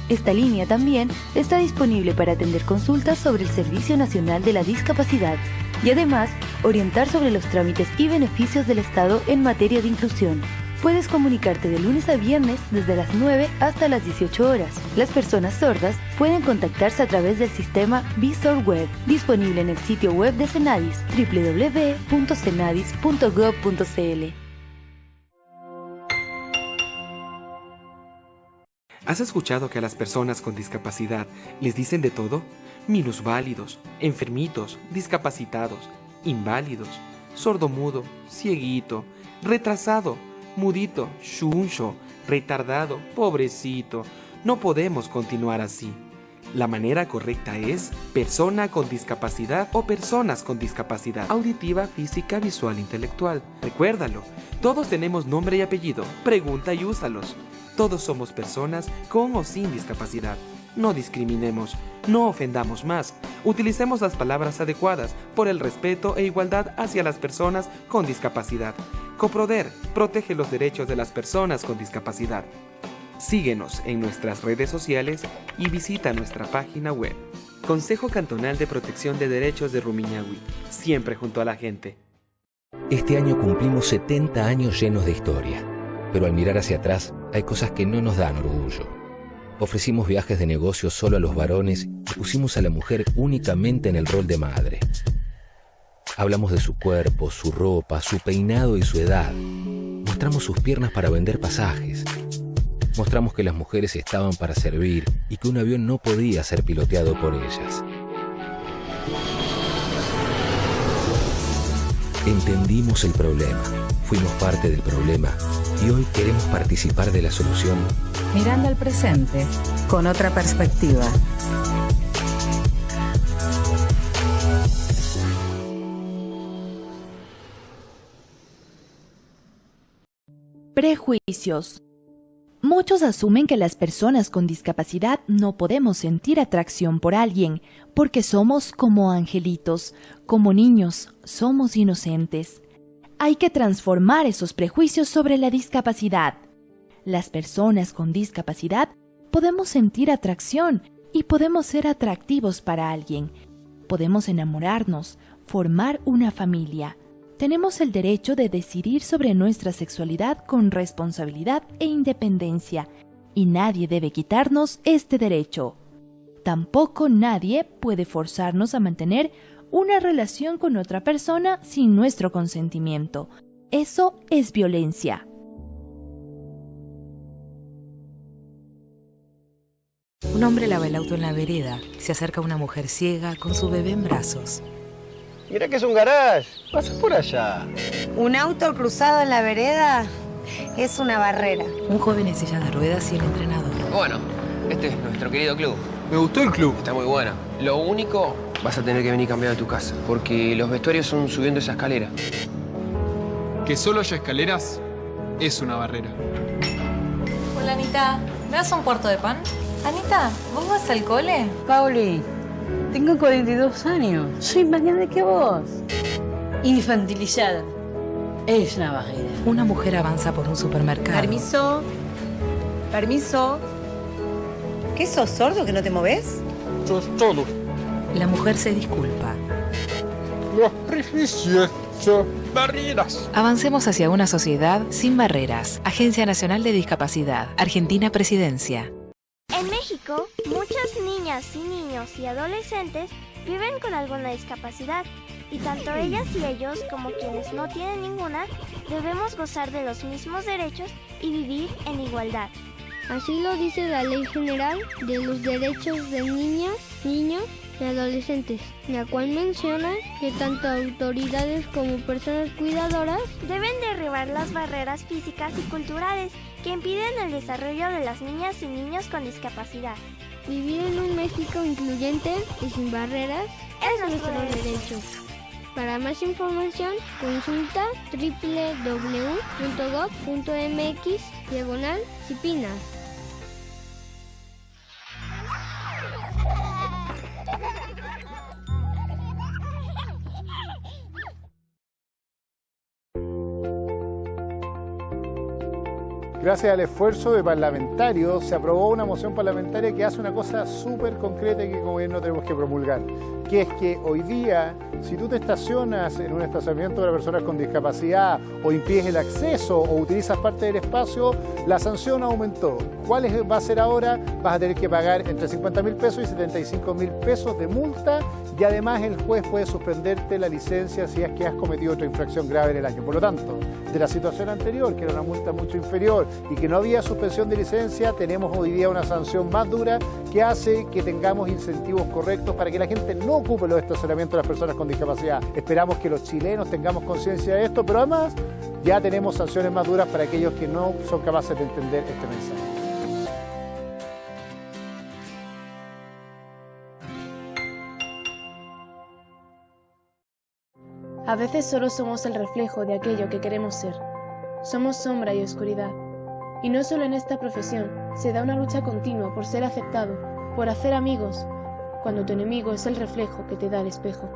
Esta línea también está disponible para atender consultas sobre el Servicio Nacional de la Discapacidad y además orientar sobre los trámites y beneficios del Estado en materia de inclusión. Puedes comunicarte de lunes a viernes desde las 9 hasta las 18 horas. Las personas sordas pueden contactarse a través del sistema Visor Web, disponible en el sitio web de Cenadis, www.cenadis.gov.cl. ¿Has escuchado que a las personas con discapacidad les dicen de todo? Minusválidos, enfermitos, discapacitados, inválidos, sordomudo, cieguito, retrasado, mudito, chuncho, retardado, pobrecito. No podemos continuar así. La manera correcta es persona con discapacidad o personas con discapacidad auditiva, física, visual, intelectual. Recuérdalo, todos tenemos nombre y apellido. Pregunta y úsalos. Todos somos personas con o sin discapacidad. No discriminemos, no ofendamos más. Utilicemos las palabras adecuadas por el respeto e igualdad hacia las personas con discapacidad. Coproder protege los derechos de las personas con discapacidad. Síguenos en nuestras redes sociales y visita nuestra página web. Consejo Cantonal de Protección de Derechos de Rumiñahui, siempre junto a la gente. Este año cumplimos 70 años llenos de historia, pero al mirar hacia atrás hay cosas que no nos dan orgullo. Ofrecimos viajes de negocios solo a los varones y pusimos a la mujer únicamente en el rol de madre. Hablamos de su cuerpo, su ropa, su peinado y su edad. Mostramos sus piernas para vender pasajes. Mostramos que las mujeres estaban para servir y que un avión no podía ser piloteado por ellas. Entendimos el problema, fuimos parte del problema y hoy queremos participar de la solución. Mirando al presente con otra perspectiva. Prejuicios. Muchos asumen que las personas con discapacidad no podemos sentir atracción por alguien porque somos como angelitos, como niños, somos inocentes. Hay que transformar esos prejuicios sobre la discapacidad. Las personas con discapacidad podemos sentir atracción y podemos ser atractivos para alguien. Podemos enamorarnos, formar una familia. Tenemos el derecho de decidir sobre nuestra sexualidad con responsabilidad e independencia, y nadie debe quitarnos este derecho. Tampoco nadie puede forzarnos a mantener una relación con otra persona sin nuestro consentimiento. Eso es violencia. Un hombre lava el auto en la vereda. Se acerca una mujer ciega con su bebé en brazos. Mira que es un garage. Pasa por allá. Un auto cruzado en la vereda es una barrera. Un joven en silla de ruedas y el entrenador. Bueno, este es nuestro querido club. Me gustó el club. Está muy bueno. Lo único, vas a tener que venir cambiado de tu casa, porque los vestuarios son subiendo esa escalera. Que solo haya escaleras es una barrera. Hola, Anita. ¿Me das un cuarto de pan? Anita, ¿vos vas al cole? Pauli, tengo 42 años. Soy más grande que vos. Infantilizada. Es una barrera. Una mujer avanza por un supermercado. Permiso. Permiso. ¿Qué sos, sordo, que no te moves? Yo todo. La mujer se disculpa. Los prejuicios son barreras. Avancemos hacia una sociedad sin barreras. Agencia Nacional de Discapacidad. Argentina Presidencia. En México, muchas niñas y niños y adolescentes viven con alguna discapacidad y tanto ellas y ellos como quienes no tienen ninguna debemos gozar de los mismos derechos y vivir en igualdad. Así lo dice la Ley General de los Derechos de Niñas, Niños y Adolescentes, la cual menciona que tanto autoridades como personas cuidadoras deben derribar las barreras físicas y culturales que impiden el desarrollo de las niñas y niños con discapacidad. Vivir en un México incluyente y sin barreras es nuestro derecho. Para más información, consulta www.gov.mx/Cipinas. gracias al esfuerzo de parlamentarios, se aprobó una moción parlamentaria que hace una cosa súper concreta y que como gobierno tenemos que promulgar, que es que hoy día, si tú te estacionas en un estacionamiento para personas con discapacidad o impides el acceso o utilizas parte del espacio, la sanción aumentó. ¿Cuál va a ser ahora? Vas a tener que pagar entre 50.000 pesos y 75.000 pesos de multa y además el juez puede suspenderte la licencia si es que has cometido otra infracción grave en el año. Por lo tanto, de la situación anterior, que era una multa mucho inferior y que no había suspensión de licencia, tenemos hoy día una sanción más dura que hace que tengamos incentivos correctos para que la gente no ocupe los estacionamientos de las personas con discapacidad. Esperamos que los chilenos tengamos conciencia de esto, pero además ya tenemos sanciones más duras para aquellos que no son capaces de entender este mensaje. A veces solo somos el reflejo de aquello que queremos ser. Somos sombra y oscuridad. Y no solo en esta profesión, se da una lucha continua por ser aceptado, por hacer amigos, cuando tu enemigo es el reflejo que te da el espejo.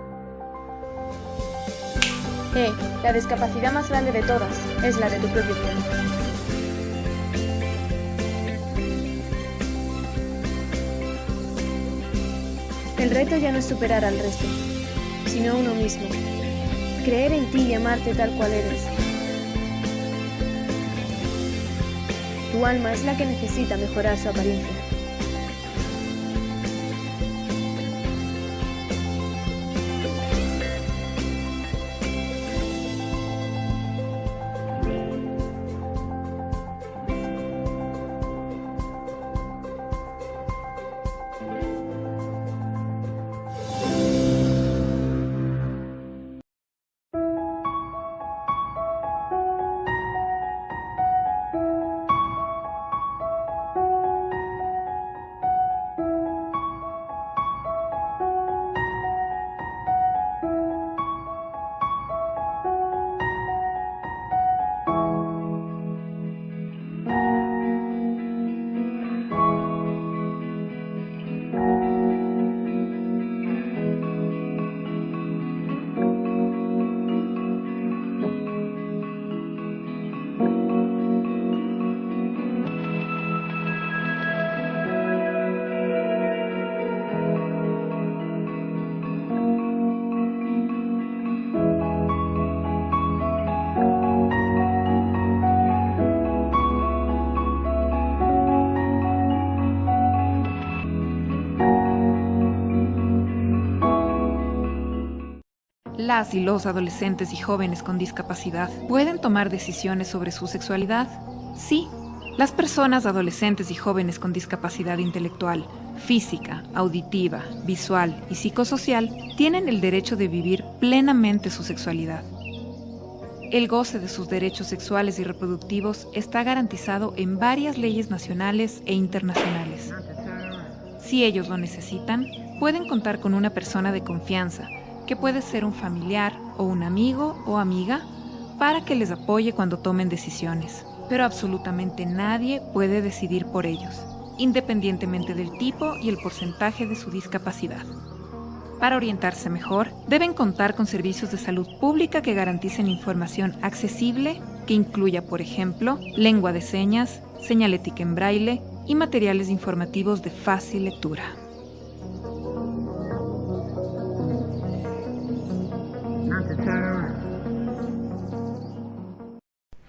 La discapacidad más grande de todas es la de tu propio cuerpo. El reto ya no es superar al resto, sino uno mismo. Creer en ti y amarte tal cual eres. Tu alma es la que necesita mejorar su apariencia. Las y los adolescentes y jóvenes con discapacidad pueden tomar decisiones sobre su sexualidad. Sí, las personas adolescentes y jóvenes con discapacidad intelectual, física, auditiva, visual y psicosocial tienen el derecho de vivir plenamente su sexualidad. El goce de sus derechos sexuales y reproductivos está garantizado en varias leyes nacionales e internacionales. Si ellos lo necesitan, pueden contar con una persona de confianza, que puede ser un familiar o un amigo o amiga, para que les apoye cuando tomen decisiones. Pero absolutamente nadie puede decidir por ellos, independientemente del tipo y el porcentaje de su discapacidad. Para orientarse mejor, deben contar con servicios de salud pública que garanticen información accesible, que incluya, por ejemplo, lengua de señas, señalética en braille y materiales informativos de fácil lectura.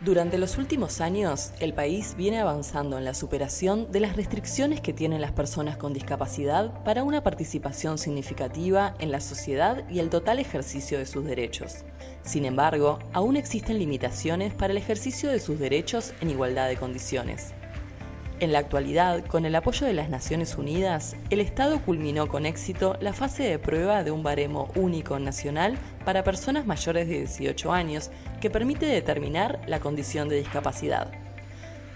Durante los últimos años, el país viene avanzando en la superación de las restricciones que tienen las personas con discapacidad para una participación significativa en la sociedad y el total ejercicio de sus derechos. Sin embargo, aún existen limitaciones para el ejercicio de sus derechos en igualdad de condiciones. En la actualidad, con el apoyo de las Naciones Unidas, el Estado culminó con éxito la fase de prueba de un baremo único nacional para personas mayores de 18 años que permite determinar la condición de discapacidad.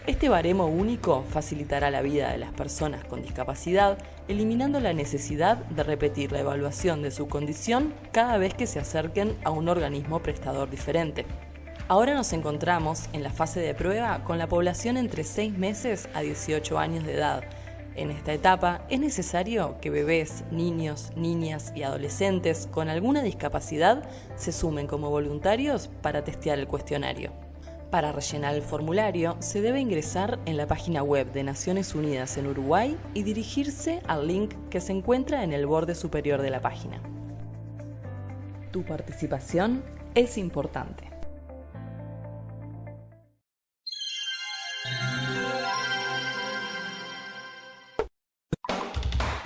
Este baremo único facilitará la vida de las personas con discapacidad, eliminando la necesidad de repetir la evaluación de su condición cada vez que se acerquen a un organismo prestador diferente. Ahora nos encontramos en la fase de prueba con la población entre 6 meses a 18 años de edad. En esta etapa es necesario que bebés, niños, niñas y adolescentes con alguna discapacidad se sumen como voluntarios para testear el cuestionario. Para rellenar el formulario, se debe ingresar en la página web de Naciones Unidas en Uruguay y dirigirse al link que se encuentra en el borde superior de la página. Tu participación es importante.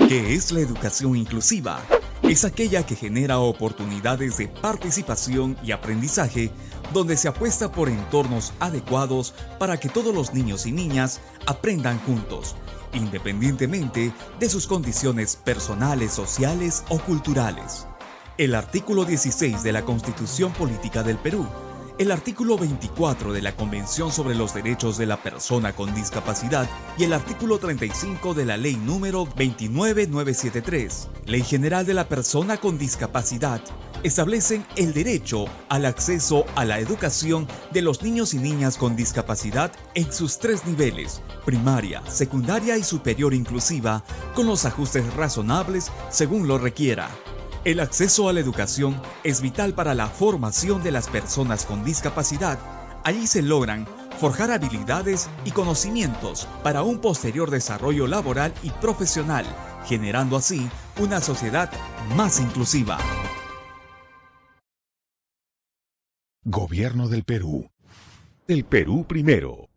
¿Qué es la educación inclusiva? Es aquella que genera oportunidades de participación y aprendizaje donde se apuesta por entornos adecuados para que todos los niños y niñas aprendan juntos, independientemente de sus condiciones personales, sociales o culturales. El artículo 16 de la Constitución Política del Perú, el artículo 24 de la Convención sobre los Derechos de la Persona con Discapacidad y el artículo 35 de la Ley número 29973, Ley General de la Persona con Discapacidad, establecen el derecho al acceso a la educación de los niños y niñas con discapacidad en sus 3 niveles, primaria, secundaria y superior inclusiva, con los ajustes razonables según lo requiera. El acceso a la educación es vital para la formación de las personas con discapacidad. Allí se logran forjar habilidades y conocimientos para un posterior desarrollo laboral y profesional, generando así una sociedad más inclusiva. Gobierno del Perú. El Perú primero.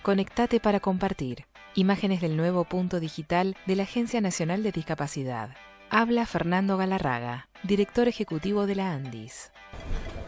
Conectate para compartir. Imágenes del nuevo punto digital de la Agencia Nacional de Discapacidad. Habla Fernando Galarraga, director ejecutivo de la ANDIS.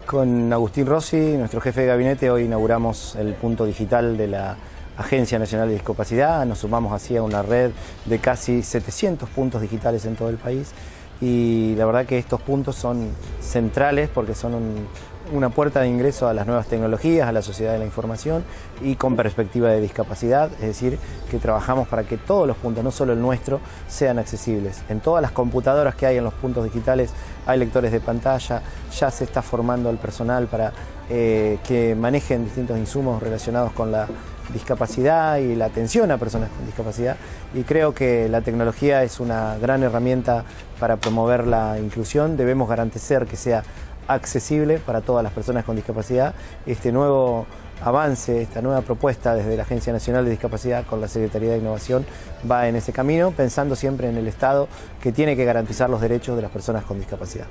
Con Agustín Rossi, nuestro jefe de gabinete, hoy inauguramos el punto digital de la Agencia Nacional de Discapacidad. Nos sumamos así a una red de casi 700 puntos digitales en todo el país. Y la verdad que estos puntos son centrales porque son una puerta de ingreso a las nuevas tecnologías, a la sociedad de la información y con perspectiva de discapacidad, es decir, que trabajamos para que todos los puntos, no solo el nuestro, sean accesibles. En todas las computadoras que hay en los puntos digitales hay lectores de pantalla, ya se está formando el personal para que manejen distintos insumos relacionados con la discapacidad y la atención a personas con discapacidad, y creo que la tecnología es una gran herramienta para promover la inclusión. Debemos garantizar que sea accesible para todas las personas con discapacidad. Este nuevo avance, esta nueva propuesta desde la Agencia Nacional de Discapacidad con la Secretaría de Innovación va en ese camino, pensando siempre en el Estado que tiene que garantizar los derechos de las personas con discapacidad.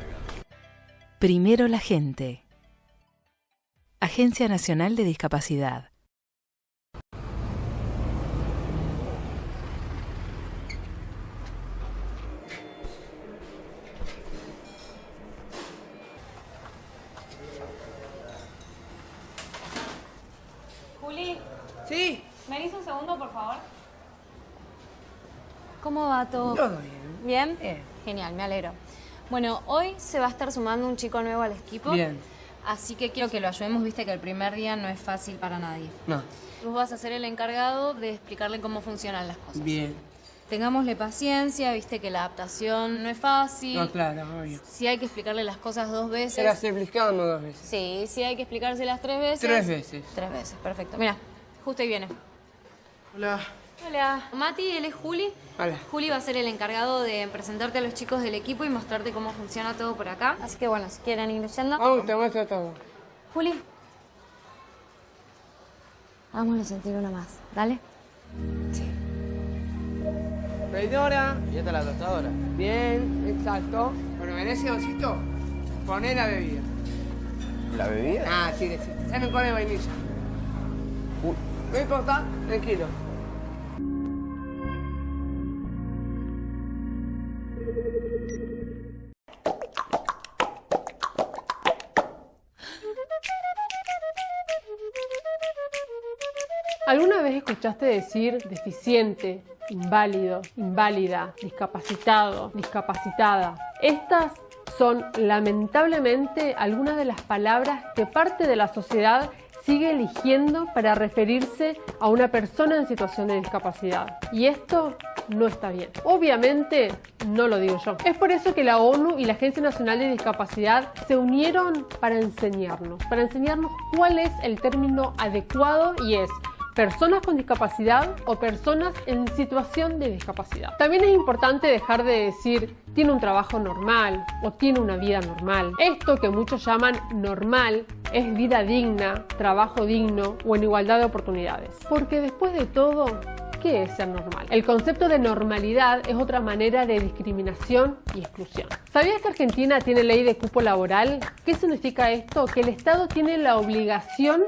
Primero la gente. Agencia Nacional de Discapacidad. Sí. ¿Venís un segundo, por favor? ¿Cómo va todo? Todo bien. ¿Bien? Bien. Genial, me alegro. Bueno, hoy se va a estar sumando un chico nuevo al equipo. Bien. Así que quiero que lo ayudemos, viste que el primer día no es fácil para nadie. No. Vos vas a ser el encargado de explicarle cómo funcionan las cosas. Bien. Tengámosle paciencia, viste que la adaptación no es fácil. No, claro, obvio. Si hay que explicarle las cosas 2 veces. Se las explicamos 2 veces. Sí, si hay que explicárselas 3 veces. 3 veces. 3 veces, perfecto. Mira, justo ahí viene. Hola. Hola. Mati, él es Juli. Hola. Juli va a ser el encargado de presentarte a los chicos del equipo y mostrarte cómo funciona todo por acá. Así que bueno, si quieren ir leyendo. Vamos, te muestro todo. Juli. Vámonos a sentir una más, ¿dale? Sí. Freidora. Y esta es la tostadora. Bien, exacto. Bueno, en ese vasito, poné la bebida. ¿La bebida? Ah, sí, sí. Saben con de vainilla. No importa, tranquilo. ¿Alguna vez escuchaste decir deficiente, inválido, inválida, discapacitado, discapacitada? Estas son lamentablemente algunas de las palabras que parte de la sociedad sigue eligiendo para referirse a una persona en situación de discapacidad. Y esto no está bien. Obviamente no lo digo yo. Es por eso que la ONU y la Agencia Nacional de Discapacidad se unieron para enseñarnos cuál es el término adecuado, y es personas con discapacidad o personas en situación de discapacidad. También es importante dejar de decir tiene un trabajo normal o tiene una vida normal. Esto que muchos llaman normal es vida digna, trabajo digno o en igualdad de oportunidades. Porque después de todo, ¿qué es ser normal? El concepto de normalidad es otra manera de discriminación y exclusión. ¿Sabías que Argentina tiene ley de cupo laboral? ¿Qué significa esto? Que el Estado tiene la obligación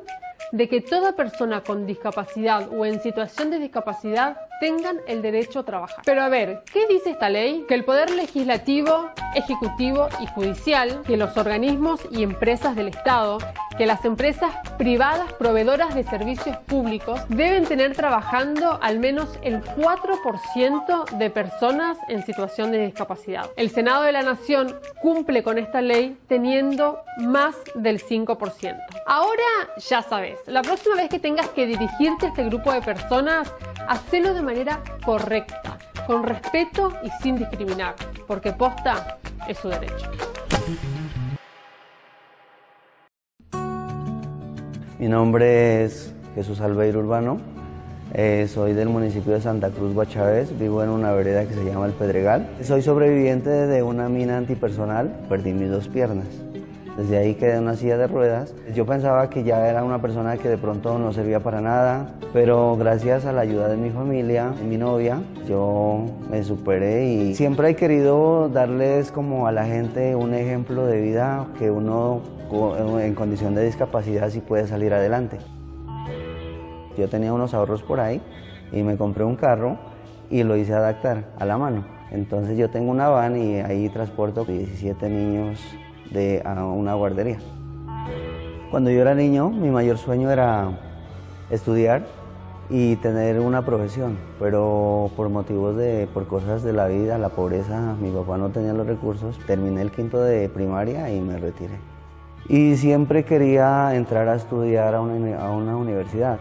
de que toda persona con discapacidad o en situación de discapacidad tengan el derecho a trabajar. Pero a ver, ¿qué dice esta ley? Que el poder legislativo, ejecutivo y judicial, que los organismos y empresas del Estado, que las empresas privadas proveedoras de servicios públicos deben tener trabajando al menos el 4% de personas en situación de discapacidad. El Senado de la Nación cumple con esta ley teniendo más del 5%. Ahora ya sabes, la próxima vez que tengas que dirigirte a este grupo de personas, hacelo de manera correcta, con respeto y sin discriminar, porque posta es su derecho. Mi nombre es Jesús Albeiro Urbano, soy del municipio de Santa Cruz, Guachavés, vivo en una vereda que se llama El Pedregal. Soy sobreviviente de una mina antipersonal, perdí mis 2 piernas. Desde ahí quedé en una silla de ruedas. Yo pensaba que ya era una persona que de pronto no servía para nada, pero gracias a la ayuda de mi familia, de mi novia, yo me superé y siempre he querido darles como a la gente un ejemplo de vida que uno en condición de discapacidad sí puede salir adelante. Yo tenía unos ahorros por ahí y me compré un carro y lo hice adaptar a la mano. Entonces yo tengo una van y ahí transporto 17 niños a una guardería. Cuando yo era niño, mi mayor sueño era estudiar y tener una profesión, pero por cosas de la vida, la pobreza, mi papá no tenía los recursos, terminé el 5º de primaria y me retiré. Y siempre quería entrar a estudiar a una universidad.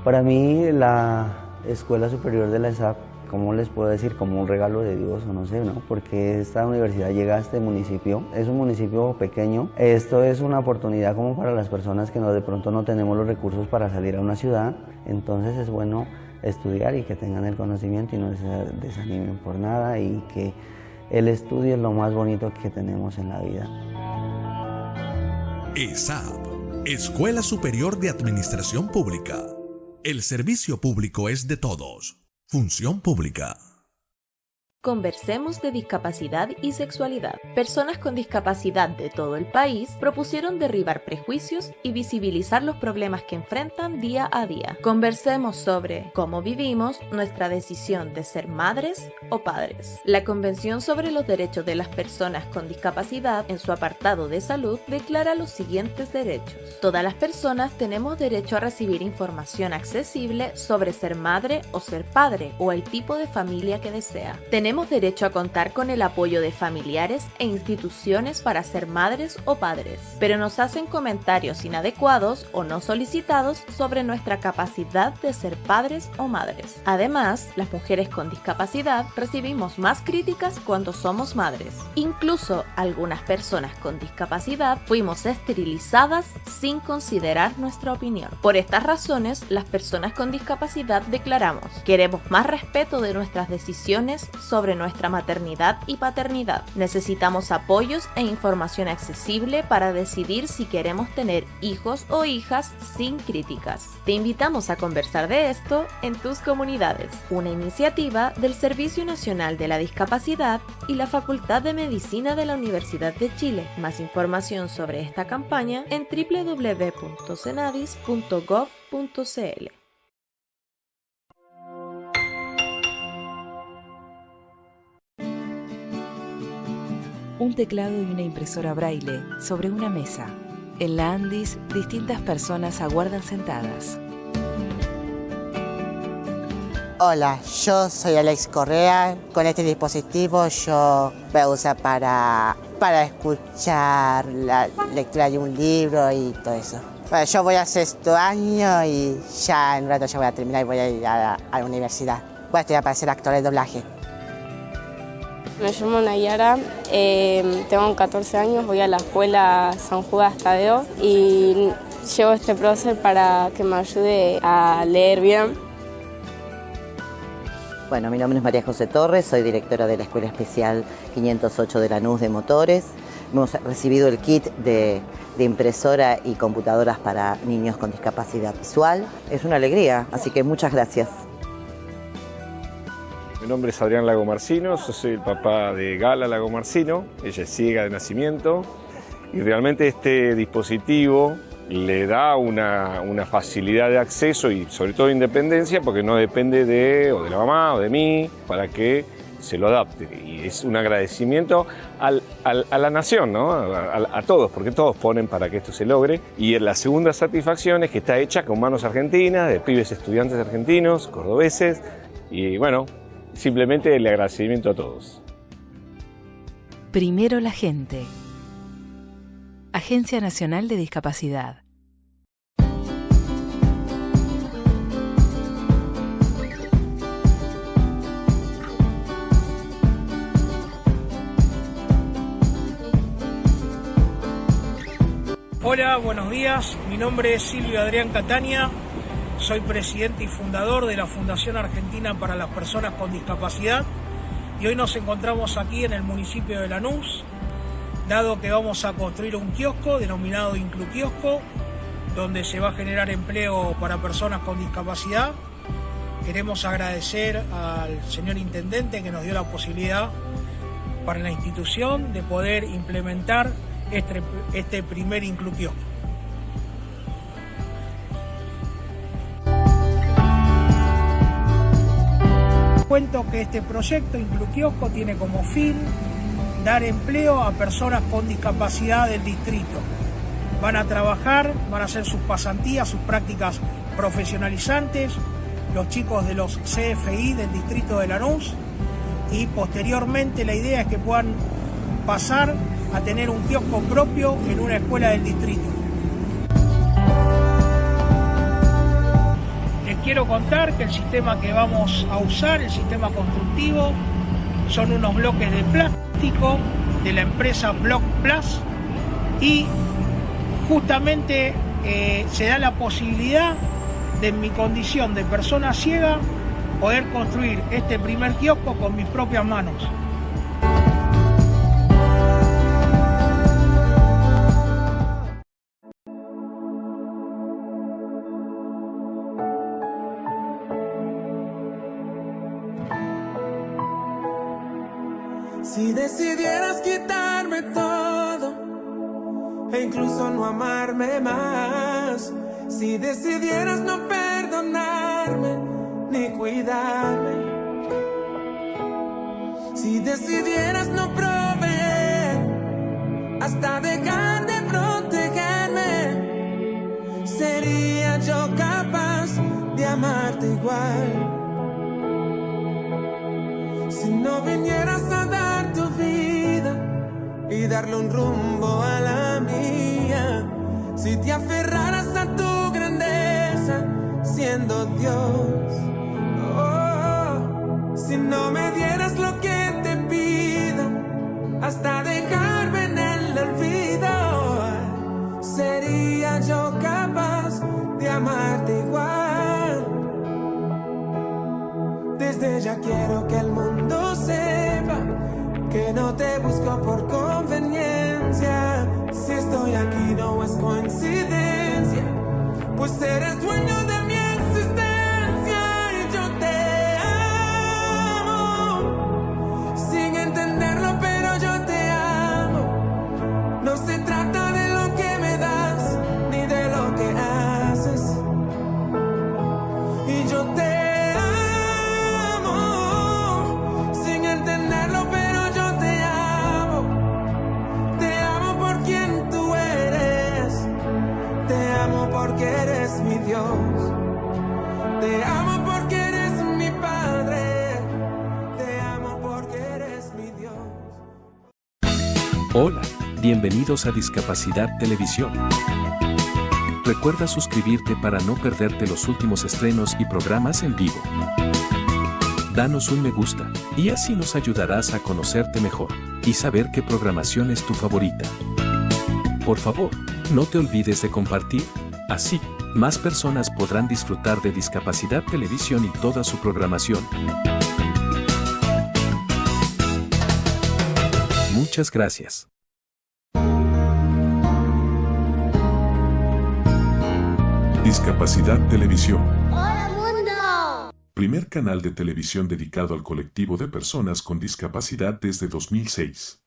Para mí la Escuela Superior de la ESAP, ¿cómo les puedo decir? Como un regalo de Dios o no sé, ¿no? Porque esta universidad llega a este municipio, es un municipio pequeño. Esto es una oportunidad como para las personas que de pronto no tenemos los recursos para salir a una ciudad. Entonces es bueno estudiar y que tengan el conocimiento y no se desanimen por nada y que el estudio es lo más bonito que tenemos en la vida. ESAP, Escuela Superior de Administración Pública. El servicio público es de todos. Función pública. Conversemos de discapacidad y sexualidad. Personas con discapacidad de todo el país propusieron derribar prejuicios y visibilizar los problemas que enfrentan día a día. Conversemos sobre cómo vivimos nuestra decisión de ser madres o padres. La Convención sobre los Derechos de las Personas con Discapacidad, en su apartado de salud, declara los siguientes derechos. Todas las personas tenemos derecho a recibir información accesible sobre ser madre o ser padre o el tipo de familia que desea. Tenemos derecho a contar con el apoyo de familiares e instituciones para ser madres o padres, pero nos hacen comentarios inadecuados o no solicitados sobre nuestra capacidad de ser padres o madres. Además, las mujeres con discapacidad recibimos más críticas cuando somos madres. Incluso algunas personas con discapacidad fuimos esterilizadas sin considerar nuestra opinión. Por estas razones, las personas con discapacidad declaramos: queremos más respeto de nuestras decisiones sobre nuestra maternidad y paternidad. Necesitamos apoyos e información accesible para decidir si queremos tener hijos o hijas sin críticas. Te invitamos a conversar de esto en tus comunidades. Una iniciativa del Servicio Nacional de la Discapacidad y la Facultad de Medicina de la Universidad de Chile. Más información sobre esta campaña en www.cenadis.gov.cl. Un teclado y una impresora braille sobre una mesa. En la Andis, distintas personas aguardan sentadas. Hola, yo soy Alex Correa. Con este dispositivo yo voy a usar para escuchar la lectura de un libro y todo eso. Bueno, yo voy a hacer 6º año y ya en un rato ya voy a terminar y voy a ir a la universidad. Voy a estudiar para ser actor de doblaje. Me llamo Nayara, tengo 14 años, voy a la escuela San Judas Tadeo y llevo este prócer para que me ayude a leer bien. Bueno, mi nombre es María José Torres, soy directora de la Escuela Especial 508 de Lanús de Motores. Hemos recibido el kit de impresora y computadoras para niños con discapacidad visual. Es una alegría, así que muchas gracias. Mi nombre es Adrián Lagomarcino, yo soy el papá de Gala Lagomarcino, ella es ciega de nacimiento y realmente este dispositivo le da una facilidad de acceso y sobre todo independencia porque no depende de la mamá o de mí para que se lo adapte. Y es un agradecimiento a la nación, ¿no? A todos, porque todos ponen para que esto se logre. Y la segunda satisfacción es que está hecha con manos argentinas, de pibes estudiantes argentinos, cordobeses, y bueno, simplemente el agradecimiento a todos. Primero la gente. Agencia Nacional de Discapacidad. Hola, buenos días. Mi nombre es Silvio Adrián Catania. Soy presidente y fundador de la Fundación Argentina para las Personas con Discapacidad y hoy nos encontramos aquí en el municipio de Lanús, dado que vamos a construir un kiosco denominado Inclukiosco, donde se va a generar empleo para personas con discapacidad. Queremos agradecer al señor intendente que nos dio la posibilidad para la institución de poder implementar este primer Inclukiosco. Cuento que este proyecto Inclukiosco tiene como fin dar empleo a personas con discapacidad del distrito. Van a trabajar, van a hacer sus pasantías, sus prácticas profesionalizantes, los chicos de los CFI del distrito de Lanús, y posteriormente la idea es que puedan pasar a tener un kiosco propio en una escuela del distrito. Les quiero contar que el sistema que vamos a usar, el sistema constructivo, son unos bloques de plástico de la empresa Block Plus y justamente se da la posibilidad de, en mi condición de persona ciega, poder construir este primer kiosco con mis propias manos. Si decidieras quitarme todo e incluso no amarme más, si decidieras no perdonarme ni cuidarme, si decidieras no proveer hasta dejar de protegerme, sería yo capaz de amarte igual. Si no vinieras a dar tu vida y darle un rumbo a la mía, si te aferraras a tu grandeza siendo Dios, oh, si no me dieras lo que te pido hasta dejarme en el olvido, sería yo capaz de amarte igual. Desde ya quiero que el mundo sepa que no te busco por conveniencia. Si estoy aquí no es coincidencia, pues eres dueño de mi existencia y yo te amo. Sin entenderlo, pero yo te amo. No se trata de lo que me das ni de lo que haces. Y yo te porque eres mi Dios, te amo porque eres mi Padre, te amo porque eres mi Dios. Hola, bienvenidos a Discapacidad Televisión. Recuerda suscribirte para no perderte los últimos estrenos y programas en vivo. Danos un me gusta, y así nos ayudarás a conocerte mejor y saber qué programación es tu favorita. Por favor, no te olvides de compartir, así, más personas podrán disfrutar de Discapacidad Televisión y toda su programación. Muchas gracias. Discapacidad Televisión. ¡Hola mundo! Primer canal de televisión dedicado al colectivo de personas con discapacidad desde 2006.